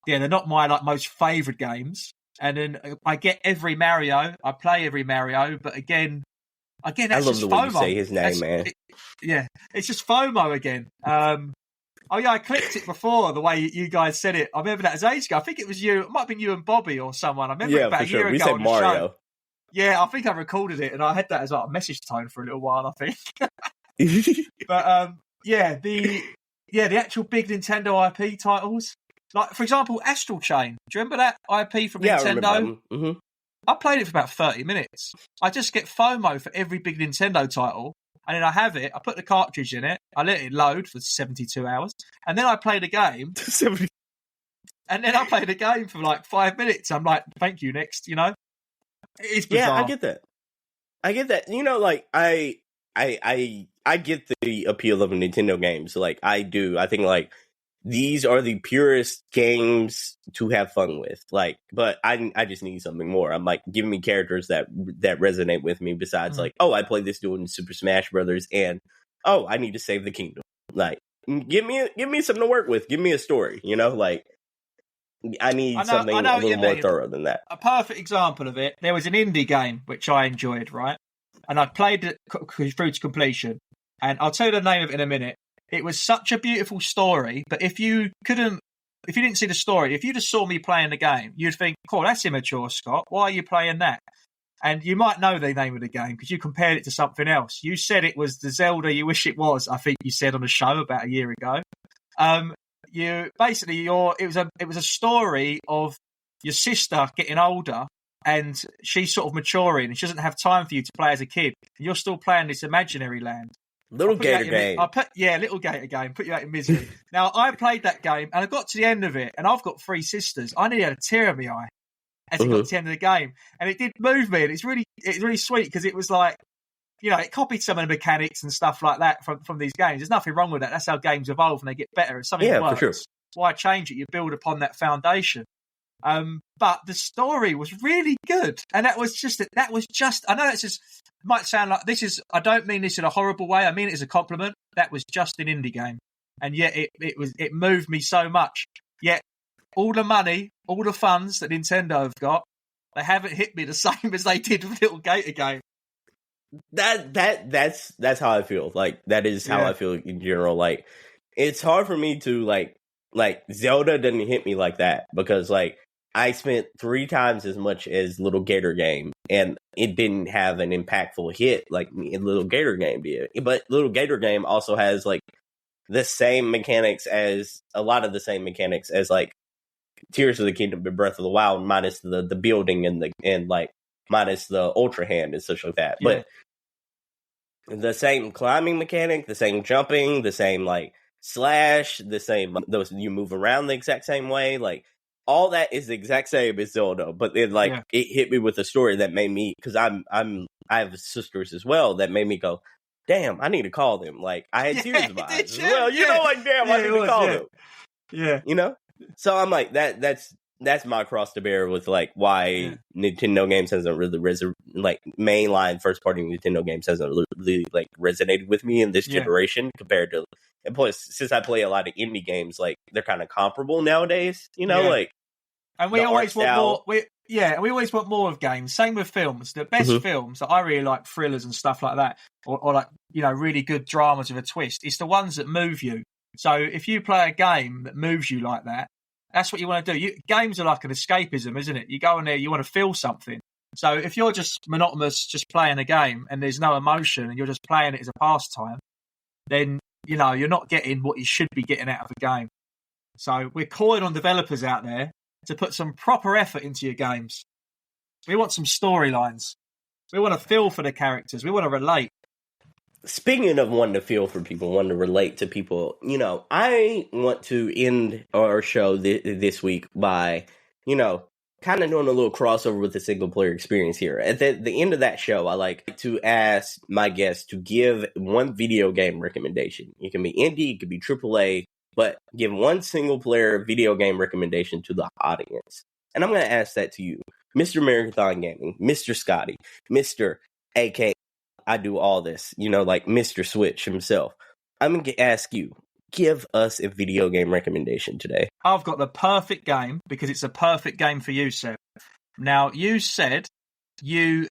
they're not my most favourite games. And then I get every Mario. I play every Mario, but again, that's I love just the FOMO. way you say his name, man. It's just FOMO again. I clicked it before the way you guys said it. I remember that as ages ago. I think it was you. It might have been you and Bobby or someone. I remember about a year ago. We said on the Mario. show. Yeah, I think I recorded it, and I had that as a message tone for a little while, I think. But the actual big Nintendo IP titles. Like, for example, Astral Chain. Do you remember that IP from Nintendo? I remember. I played it for about 30 minutes. I just get FOMO for every big Nintendo title, and then I have it. I put the cartridge in it. I let it load for 72 hours, and then I play the game. And then I play the game for 5 minutes. I'm like, thank you, next. It's bizarre. Yeah, I get that. I get the appeal of Nintendo games. I do. I think these are the purest games to have fun with. But I just need something more. I'm giving me characters that resonate with me besides I played this dude in Super Smash Brothers, and I need to save the kingdom. Give me something to work with. Give me a story. I need something a little more thorough than that. A perfect example of it. There was an indie game which I enjoyed, right? And I played it through to completion. And I'll tell you the name of it in a minute. It was such a beautiful story, but if you didn't see the story, if you just saw me playing the game, you'd think, "Cool, that's immature, Scott. Why are you playing that?" And you might know the name of the game because you compared it to something else. You said it was the Zelda you wish it was. I think you said on a show about a year ago. It was a story of your sister getting older and she's sort of maturing and she doesn't have time for you to play as a kid. And you're still playing this imaginary land. Little Gator game. Little Gator game. Put you out in misery. Now, I played that game and I got to the end of it and I've got 3 sisters. I nearly had a tear in my eye as it got to the end of the game. And it did move me, and it's really sweet because it was it copied some of the mechanics and stuff like that from these games. There's nothing wrong with that. That's how games evolve and they get better. If something works, for sure. Why change it? You build upon that foundation. But the story was really good. And I know that's just, might sound like I don't mean this in a horrible way. I mean it as a compliment. That was just an indie game. And yet it moved me so much. Yet all the money, all the funds that Nintendo have got, they haven't hit me the same as they did with Little Gator game. That's how I feel. That is how I feel in general. It's hard for me to Zelda doesn't hit me like that because I spent 3 times as much as Little Gator Game, and it didn't have an impactful hit like Little Gator Game did. But Little Gator Game also has like the same mechanics as a lot of the same mechanics as like Tears of the Kingdom and Breath of the Wild, minus the building and like minus the Ultra Hand and such like that. Yeah. But the same climbing mechanic, the same jumping, the same like slash, the same those you move around the exact same way, like all that is the exact same as Zelda. But then like it hit me with a story that made me, because I have sisters as well, that made me go, damn, I need to call them. Like I had tears in my eyes as well. You know, like damn, I need to call them. Yeah, you know. So I'm like that's my cross to bear with like why Nintendo games hasn't really like mainline first party Nintendo games hasn't really like resonated with me in this generation compared to, and plus since I play a lot of indie games, like they're kind of comparable nowadays, you know, like, and we always want more. We always want more of games. Same with films. The best films that I really like, thrillers and stuff like that, or like, you know, really good dramas with a twist. It's the ones that move you. So if you play a game that moves you like that, that's what you want to do. Games are like an escapism, isn't it? You go in there, you want to feel something. So if you're just monotonous, just playing a game and there's no emotion and you're just playing it as a pastime, then, you know, you're not getting what you should be getting out of a game. So we're calling on developers out there to put some proper effort into your games. We want some storylines. We want to feel for the characters. We want to relate. Speaking of wanting to feel for people, wanting to relate to people, you know, I want to end our show this week by, you know, kind of doing a little crossover with the single player experience here. At the end of that show, I like to ask my guests to give one video game recommendation. It can be indie, it could be AAA, but give one single player video game recommendation to the audience. And I'm going to ask that to you, Mr. Marathon Gaming, Mr. Scotty, Mr. AK. I do all this, you know, like Mr. Switch himself. I'm going to ask you, give us a video game recommendation today. I've got the perfect game because it's a perfect game for you, Seb. Now, you said you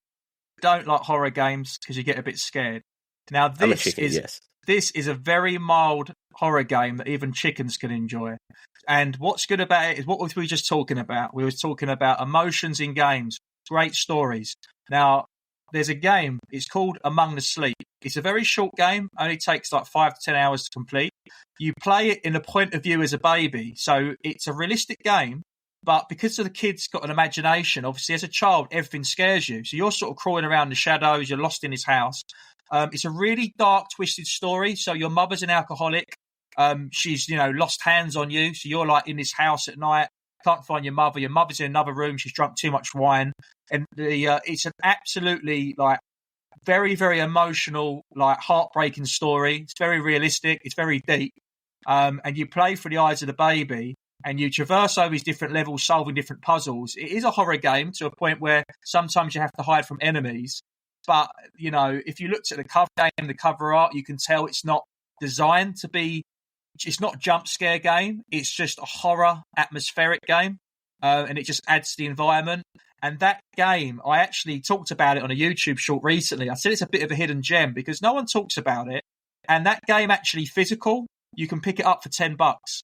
don't like horror games because you get a bit scared. Now, this is a very mild horror game that even chickens can enjoy. And what's good about it is what we were just talking about. We were talking about emotions in games, great stories. Now, there's a game, it's called Among the Sleep. It's a very short game, only takes like 5 to 10 hours to complete. You play it in the point of view as a baby, so it's a realistic game, but because the kid's got an imagination, obviously as a child, everything scares you. So you're sort of crawling around the shadows, you're lost in his house. It's a really dark, twisted story. So your mother's an alcoholic. She's, you know, lost hands on you. So you're like in this house at night. Can't find your mother. Your mother's in another room. She's drunk too much wine. And it's an absolutely like very, very emotional, like heartbreaking story. It's very realistic. It's very deep. And you play through the eyes of the baby and you traverse over these different levels, solving different puzzles. It is a horror game to a point where sometimes you have to hide from enemies. But, you know, if you looked at the cover game, the cover art, you can tell it's not designed to be. It's not a jump scare game. It's just a horror atmospheric game. And it just adds to the environment. And that game, I actually talked about it on a YouTube short recently. I said it's a bit of a hidden gem because no one talks about it. And that game actually physical, you can pick it up for $10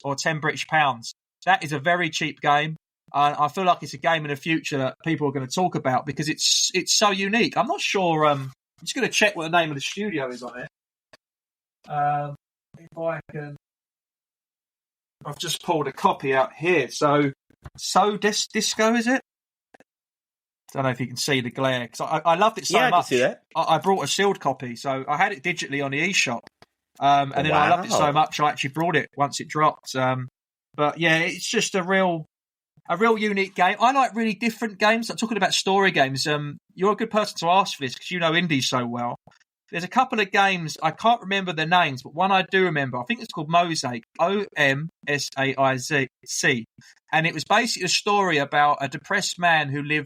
or 10 British pounds. That is a very cheap game. I feel like it's a game in the future that people are going to talk about because it's so unique. I'm not sure. I'm just going to check what the name of the studio is on it. If I can. I've just pulled a copy out here. So Disco, is it? Don't know if you can see the glare because I loved it so much. I can see that. I brought a sealed copy, so I had it digitally on the eShop, and then I loved it so much I actually brought it once it dropped. But yeah, it's just a real unique game. I like really different games. I'm talking about story games. You're a good person to ask for this because you know indie so well. There's a couple of games, I can't remember the names, but one I do remember. I think it's called Mosaic, Omsaic. And it was basically a story about a depressed man who he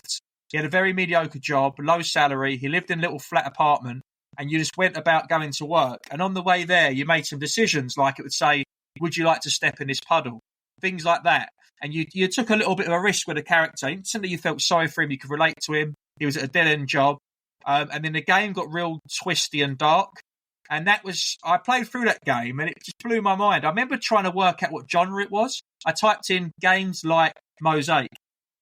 had a very mediocre job, low salary. He lived in a little flat apartment and you just went about going to work. And on the way there, you made some decisions, like it would say, would you like to step in this puddle? Things like that. And you took a little bit of a risk with a character. Instantly you felt sorry for him. You could relate to him. He was at a dead-end job. And then the game got real twisty and dark. And I played through that game and it just blew my mind. I remember trying to work out what genre it was. I typed in games like Mosaic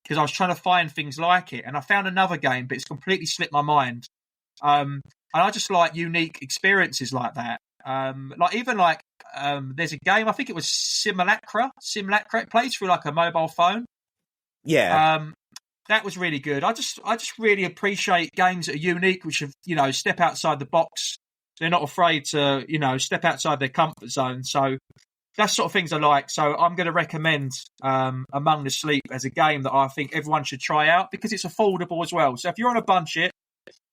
because I was trying to find things like it, and I found another game, but it's completely slipped my mind. And I just like unique experiences like that. There's a game, I think it was Simulacra. It plays through like a mobile phone. Yeah. That was really good. I just really appreciate games that are unique, which have, step outside the box. They're not afraid to, step outside their comfort zone. So that's sort of things I like. So I'm going to recommend Among the Sleep as a game that I think everyone should try out because it's affordable as well. So if you're on a budget,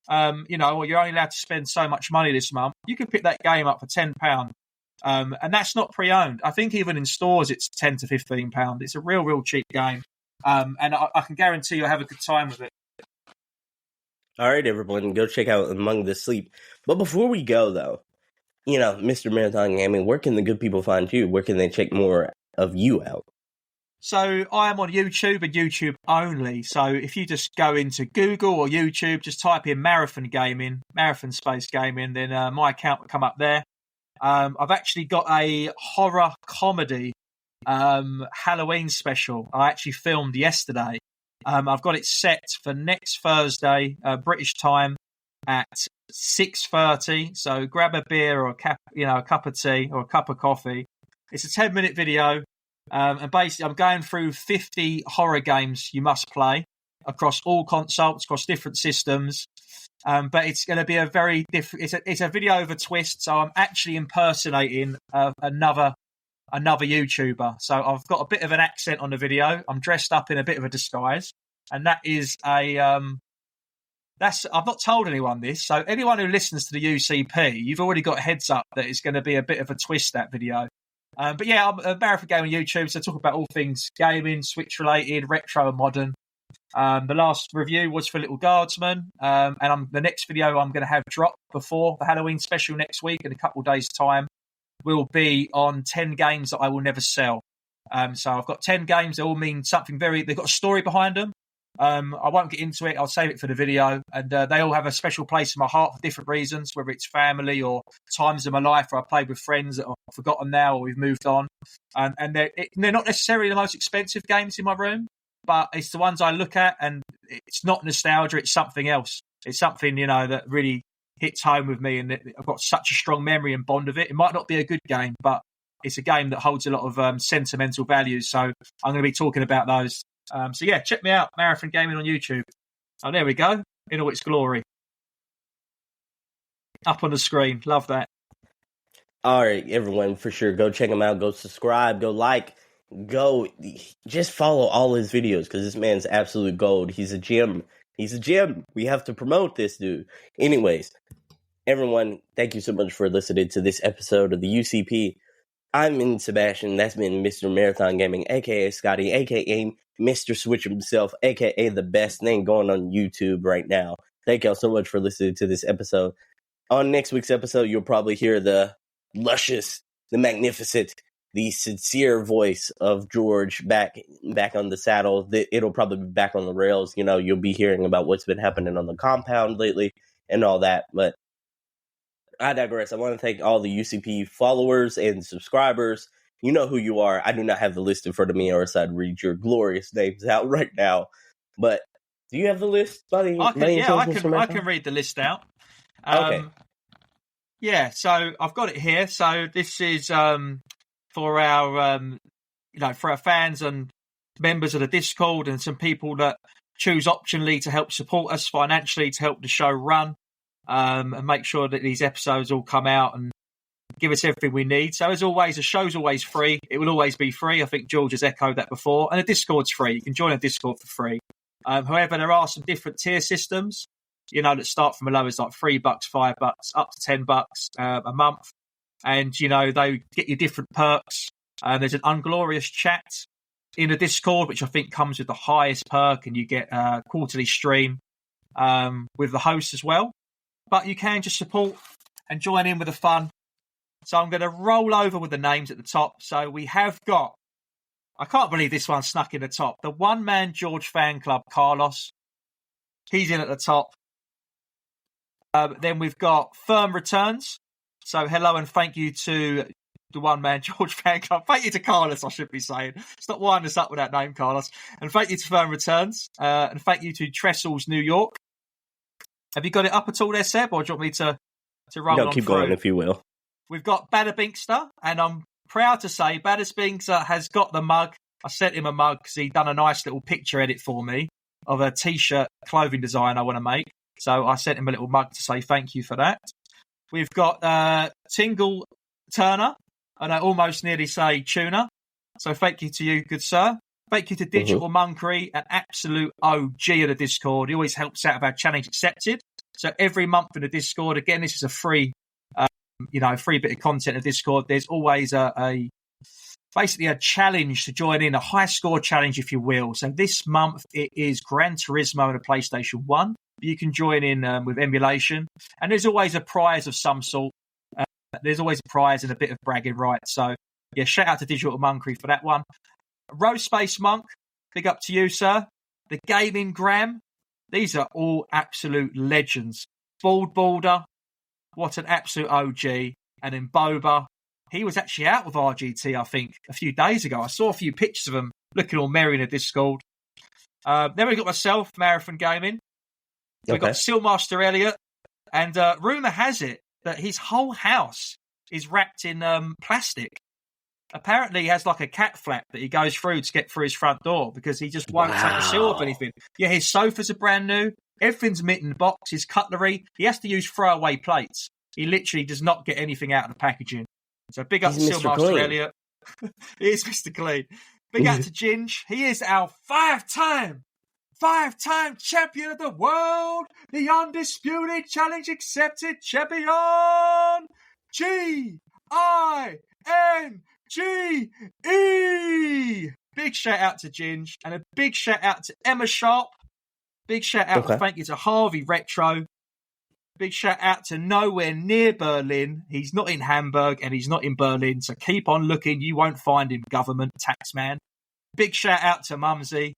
or you're only allowed to spend so much money this month, you can pick that game up for £10. And that's not pre-owned. I think even in stores it's £10 to £15. It's a real cheap game. And I can guarantee you'll have a good time with it. All right, everyone, go check out Among the Sleep. But before we go, though, Mr. Marathon Gaming, where can the good people find you? Where can they check more of you out? So I am on YouTube and YouTube only. So if you just go into Google or YouTube, just type in Marathon Space Gaming, then my account will come up there. I've actually got a horror comedy Halloween special I actually filmed yesterday. I've got it set for next Thursday, British time, at 6:30. So grab a beer or a cup of tea or a cup of coffee. It's a 10-minute video, and basically I'm going through 50 horror games you must play across all consoles, across different systems. But it's going to be a very different. It's a video of a twist. So I'm actually impersonating another YouTuber. So I've got a bit of an accent on the video. I'm dressed up in a bit of a disguise, and that is I've not told anyone this. So anyone who listens to the UCP, you've already got a heads up that it's going to be a bit of a twist, that video. But yeah, I'm a Marathon Gaming on YouTube, so I talk about all things gaming, Switch related, retro and modern. The last review was for Little Guardsman, and the next video I'm going to have drop before the Halloween special next week in a couple of days' time will be on 10 games that I will never sell. So I've got 10 games that all mean something they've got a story behind them. I won't get into it. I'll save it for the video. And they all have a special place in my heart for different reasons, whether it's family or times in my life where I played with friends that I've forgotten now or we've moved on. And they're not necessarily the most expensive games in my room, but it's the ones I look at, and it's not nostalgia. It's something else. It's something, that really hits home with me, and I've got such a strong memory and bond of it. It might not be a good game, but it's a game that holds a lot of sentimental values. So I'm going to be talking about those. So yeah, check me out, Marathon Gaming on YouTube. Oh, there we go, in all its glory. Up on the screen. Love that. All right, everyone, for sure, go check him out. Go subscribe. Go like. Go just follow all his videos because this man's absolute gold. He's a gem. We have to promote this dude. Anyways, everyone, thank you so much for listening to this episode of the UCP. I'm in Sebastian. That's been Mr. Marathon Gaming, a.k.a. Scotty, a.k.a. Mr. Switch himself, a.k.a. the best thing going on YouTube right now. Thank y'all so much for listening to this episode. On next week's episode, you'll probably hear the luscious, the magnificent, the sincere voice of George back on the saddle. It'll probably be back on the rails. You'll be hearing about what's been happening on the compound lately and all that. But I digress. I want to thank all the UCP followers and subscribers. You know who you are. I do not have the list in front of me, or else I'd read your glorious names out right now. But do you have the list, buddy? I can read the list out. Okay. Yeah, so I've got it here. So this is for our for our fans and members of the Discord, and some people that choose optionally to help support us financially to help the show run, and make sure that these episodes all come out and give us everything we need. So as always, the show's always free. It will always be free. I think George has echoed that before. And the Discord's free. You can join the Discord for free. However, there are some different tier systems, that start from as low as like $3, $5, up to $10 a month. And, they get you different perks. There's an unglorious chat in the Discord, which I think comes with the highest perk, and you get a quarterly stream with the host as well. But you can just support and join in with the fun. So I'm going to roll over with the names at the top. So we have got, I can't believe this one snuck in the top, the One Man George Fan Club, Carlos. He's in at the top. Then we've got Firm Returns. So hello and thank you to the One Man George Fan Club. Thank you to Carlos, I should be saying. Stop winding us up with that name, Carlos. And thank you to Firm Returns. And thank you to Trestles New York. Have you got it up at all there, Seb, or do you want me to roll on keep through? going if you will. We've got Badabinkster, and I'm proud to say Badabinkster has got the mug. I sent him a mug because he'd done a nice little picture edit for me of a T-shirt clothing design I want to make. So I sent him a little mug to say thank you for that. We've got Tingle Turner, and I almost nearly say Tuna. So thank you to you, good sir. Thank you to Digital Monkery, an absolute OG of the Discord. He always helps out with our challenge accepted. So every month in the Discord, again, this is a free, free bit of content in the Discord. There's always basically a challenge to join in, a high score challenge, if you will. So this month it is Gran Turismo on a PlayStation 1. You can join in with emulation, and there's always a prize of some sort. There's always a prize and a bit of bragging rights. So yeah, shout out to Digital Monkery for that one. Rose Space Monk, big up to you, sir. The Gaming Gram, these are all absolute legends. Bald Balder, what an absolute OG. And then Boba, he was actually out with RGT, I think, a few days ago. I saw a few pictures of him looking all merry in a Discord. Then we got myself, Marathon Gaming. We've got Sealmaster Elliot. And rumour has it that his whole house is wrapped in plastic. Apparently, he has like a cat flap that he goes through to get through his front door because he just won't take the seal off anything. Yeah, his sofas are brand new. Everything's mint in the box. His cutlery, he has to use throwaway plates. He literally does not get anything out of the packaging. So big up to Sealmaster Elliot. He is Mr. Clean. Big up to Ginge. He is our five-time champion of the world. The undisputed challenge accepted champion. G-I-N-G-E. Big shout out to Ginge and a big shout out to Emma Sharp. Big shout out and thank you to Harvey Retro. Big shout out to Nowhere Near Berlin. He's not in Hamburg and he's not in Berlin, so keep on looking. You won't find him, government taxman. Big shout out to Mumsy.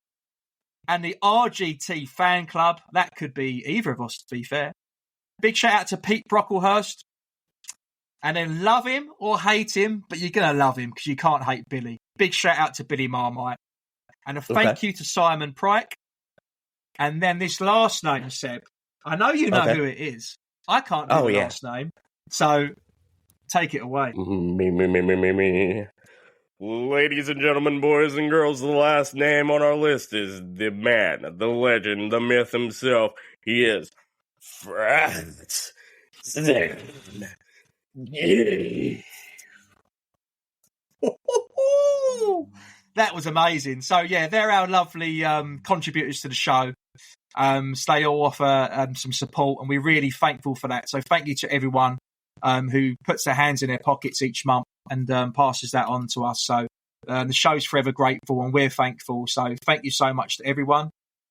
And the RGT fan club. That could be either of us, to be fair. Big shout out to Pete Brocklehurst. And then love him or hate him, but you're going to love him because you can't hate Billy. Big shout out to Billy Marmite. And a thank you to Simon Pryke. And then this last name, Seb. I know you know who it is. I can't do the last name. So take it away. Me. Ladies and gentlemen, boys and girls, the last name on our list is the man, the legend, the myth himself. He is Franz. That was amazing. So yeah, they're our lovely contributors to the show. So they all offer some support, and we're really thankful for that. So thank you to everyone who puts their hands in their pockets each month and passes that on to us. So the show's forever grateful, and we're thankful. So thank you so much to everyone.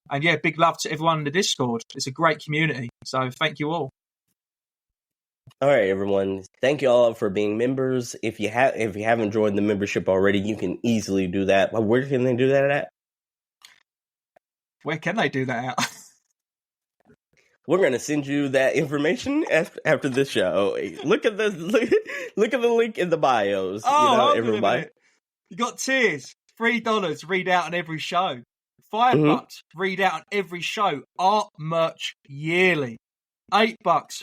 And yeah, big love to everyone in the Discord. It's a great community. So thank you all. All right, everyone. Thank you all for being members. If you haven't joined the membership already, you can easily do that. Where can they do that at? Where can they do that at? We're going to send you that information after this show. Look at the link in the bios. Oh, everybody. You got tiers. $3, read out on every show. $5, read out on every show. Art merch yearly. $8,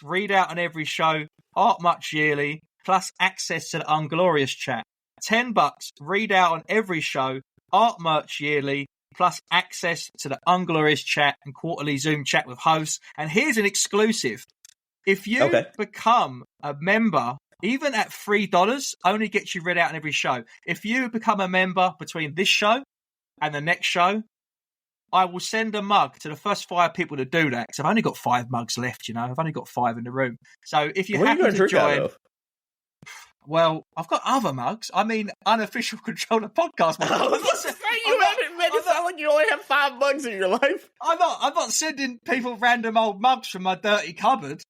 read out on every show. Art merch yearly, plus access to the Unglorious chat. $10, read out on every show. Art merch yearly, plus access to the Unglorious chat and quarterly Zoom chat with hosts. And here's an exclusive. If you become a member, even at $3, only gets you read out on every show. If you become a member between this show and the next show, I will send a mug to the first 5 people to do that, because I've only got 5 mugs left, I've only got 5 in the room. So if you happen to join... Well, I've got other mugs. I mean, unofficial controller podcast mugs. You haven't made it sound like you only have 5 mugs in your life. I'm not sending people random old mugs from my dirty cupboard.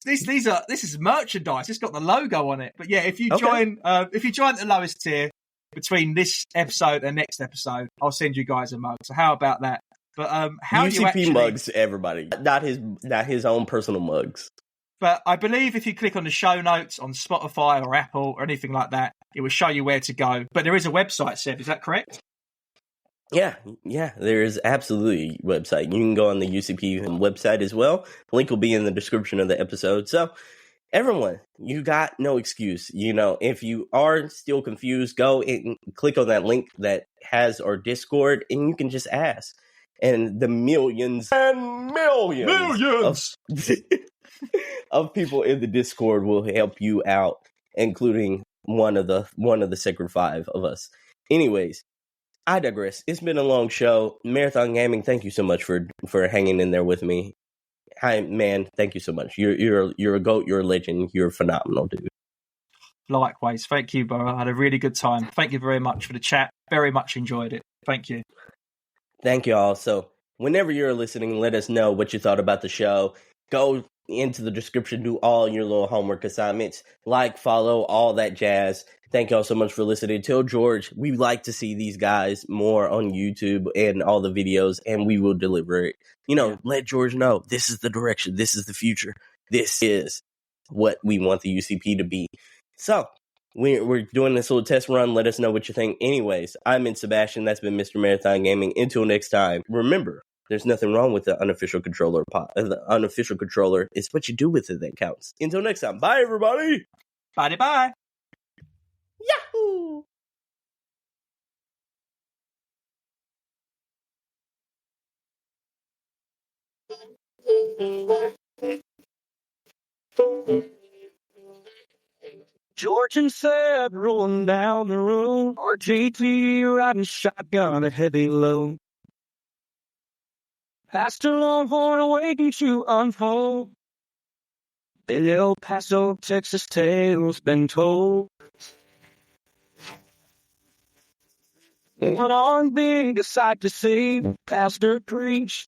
This is merchandise. It's got the logo on it. But yeah, if you join the lowest tier between this episode and next episode, I'll send you guys a mug. So how about that? But how UCP do you actually... mugs to everybody, not his own personal mugs. But I believe if you click on the show notes on Spotify or Apple or anything like that, it will show you where to go. But there is a website, Seb, is that correct? Yeah, there is absolutely a website. You can go on the UCP website as well. The link will be in the description of the episode. So, everyone, you got no excuse. If you are still confused, go and click on that link that has our Discord, and you can just ask. And the millions and millions of people in the Discord will help you out, including one of the Sacred Five of us. Anyways, I digress. It's been a long show. Marathon Gaming, thank you so much for hanging in there with me. Hi, man. Thank you so much. You're a goat. You're a legend. You're phenomenal, dude. Likewise. Thank you, bro. I had a really good time. Thank you very much for the chat. Very much enjoyed it. Thank you. Thank you all. So whenever you're listening, let us know what you thought about the show. Go into the description, do all your little homework assignments, follow, all that jazz. Thank y'all so much for listening. Tell George we'd like to see these guys more on YouTube and all the videos, and we will deliver it. Let George know this is the direction, this is the future, this is what we want the UCP to be. So we're doing this little test run. Let us know what you think. Anyways, I'm in Sebastian. That's been Mr. Marathon Gaming. Until next time, remember, there's nothing wrong with the unofficial controller. The unofficial controller is what you do with it that counts. Until next time, bye everybody. Bye. Yahoo! George and Seb rolling down the road. RGT riding shotgun, a heavy load. Pastor Longhorn waiting to unfold. The El Paso, Texas tale's been told. One on big, a sight to see. Pastor preach,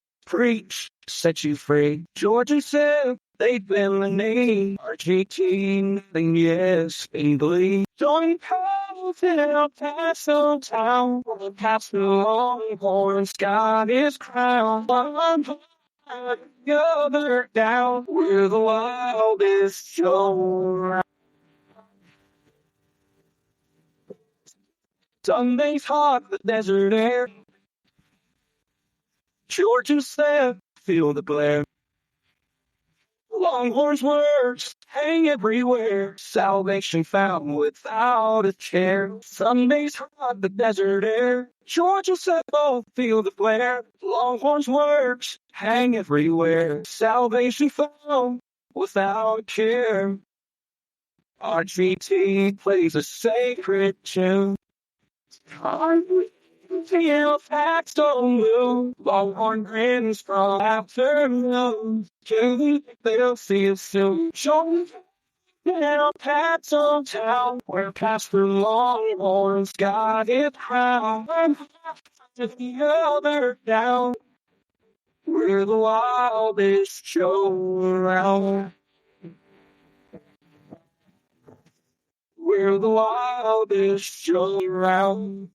set you free. George and Seb, they've been the name. RGT, nothing, yes, they believe. Johnny Powell's in El Paso town. Pastor Longhorn's got his crown. One the other down. We're the wildest show around. Sunday's hot, the desert air. George and Seb feel the glare. Longhorn's words hang everywhere. Salvation found without a chair. Sunday's hot, the desert air. George and Seb both feel the flare. Longhorn's words hang everywhere. Salvation found without a care. RGT plays a sacred tune. Feel facts don't move. Longhorn grins from afternoon. They'll see us soon. Show El Paso town, where Pastor Longhorn's got his crown. The other down. We're the wildest show around. We're the wildest show around.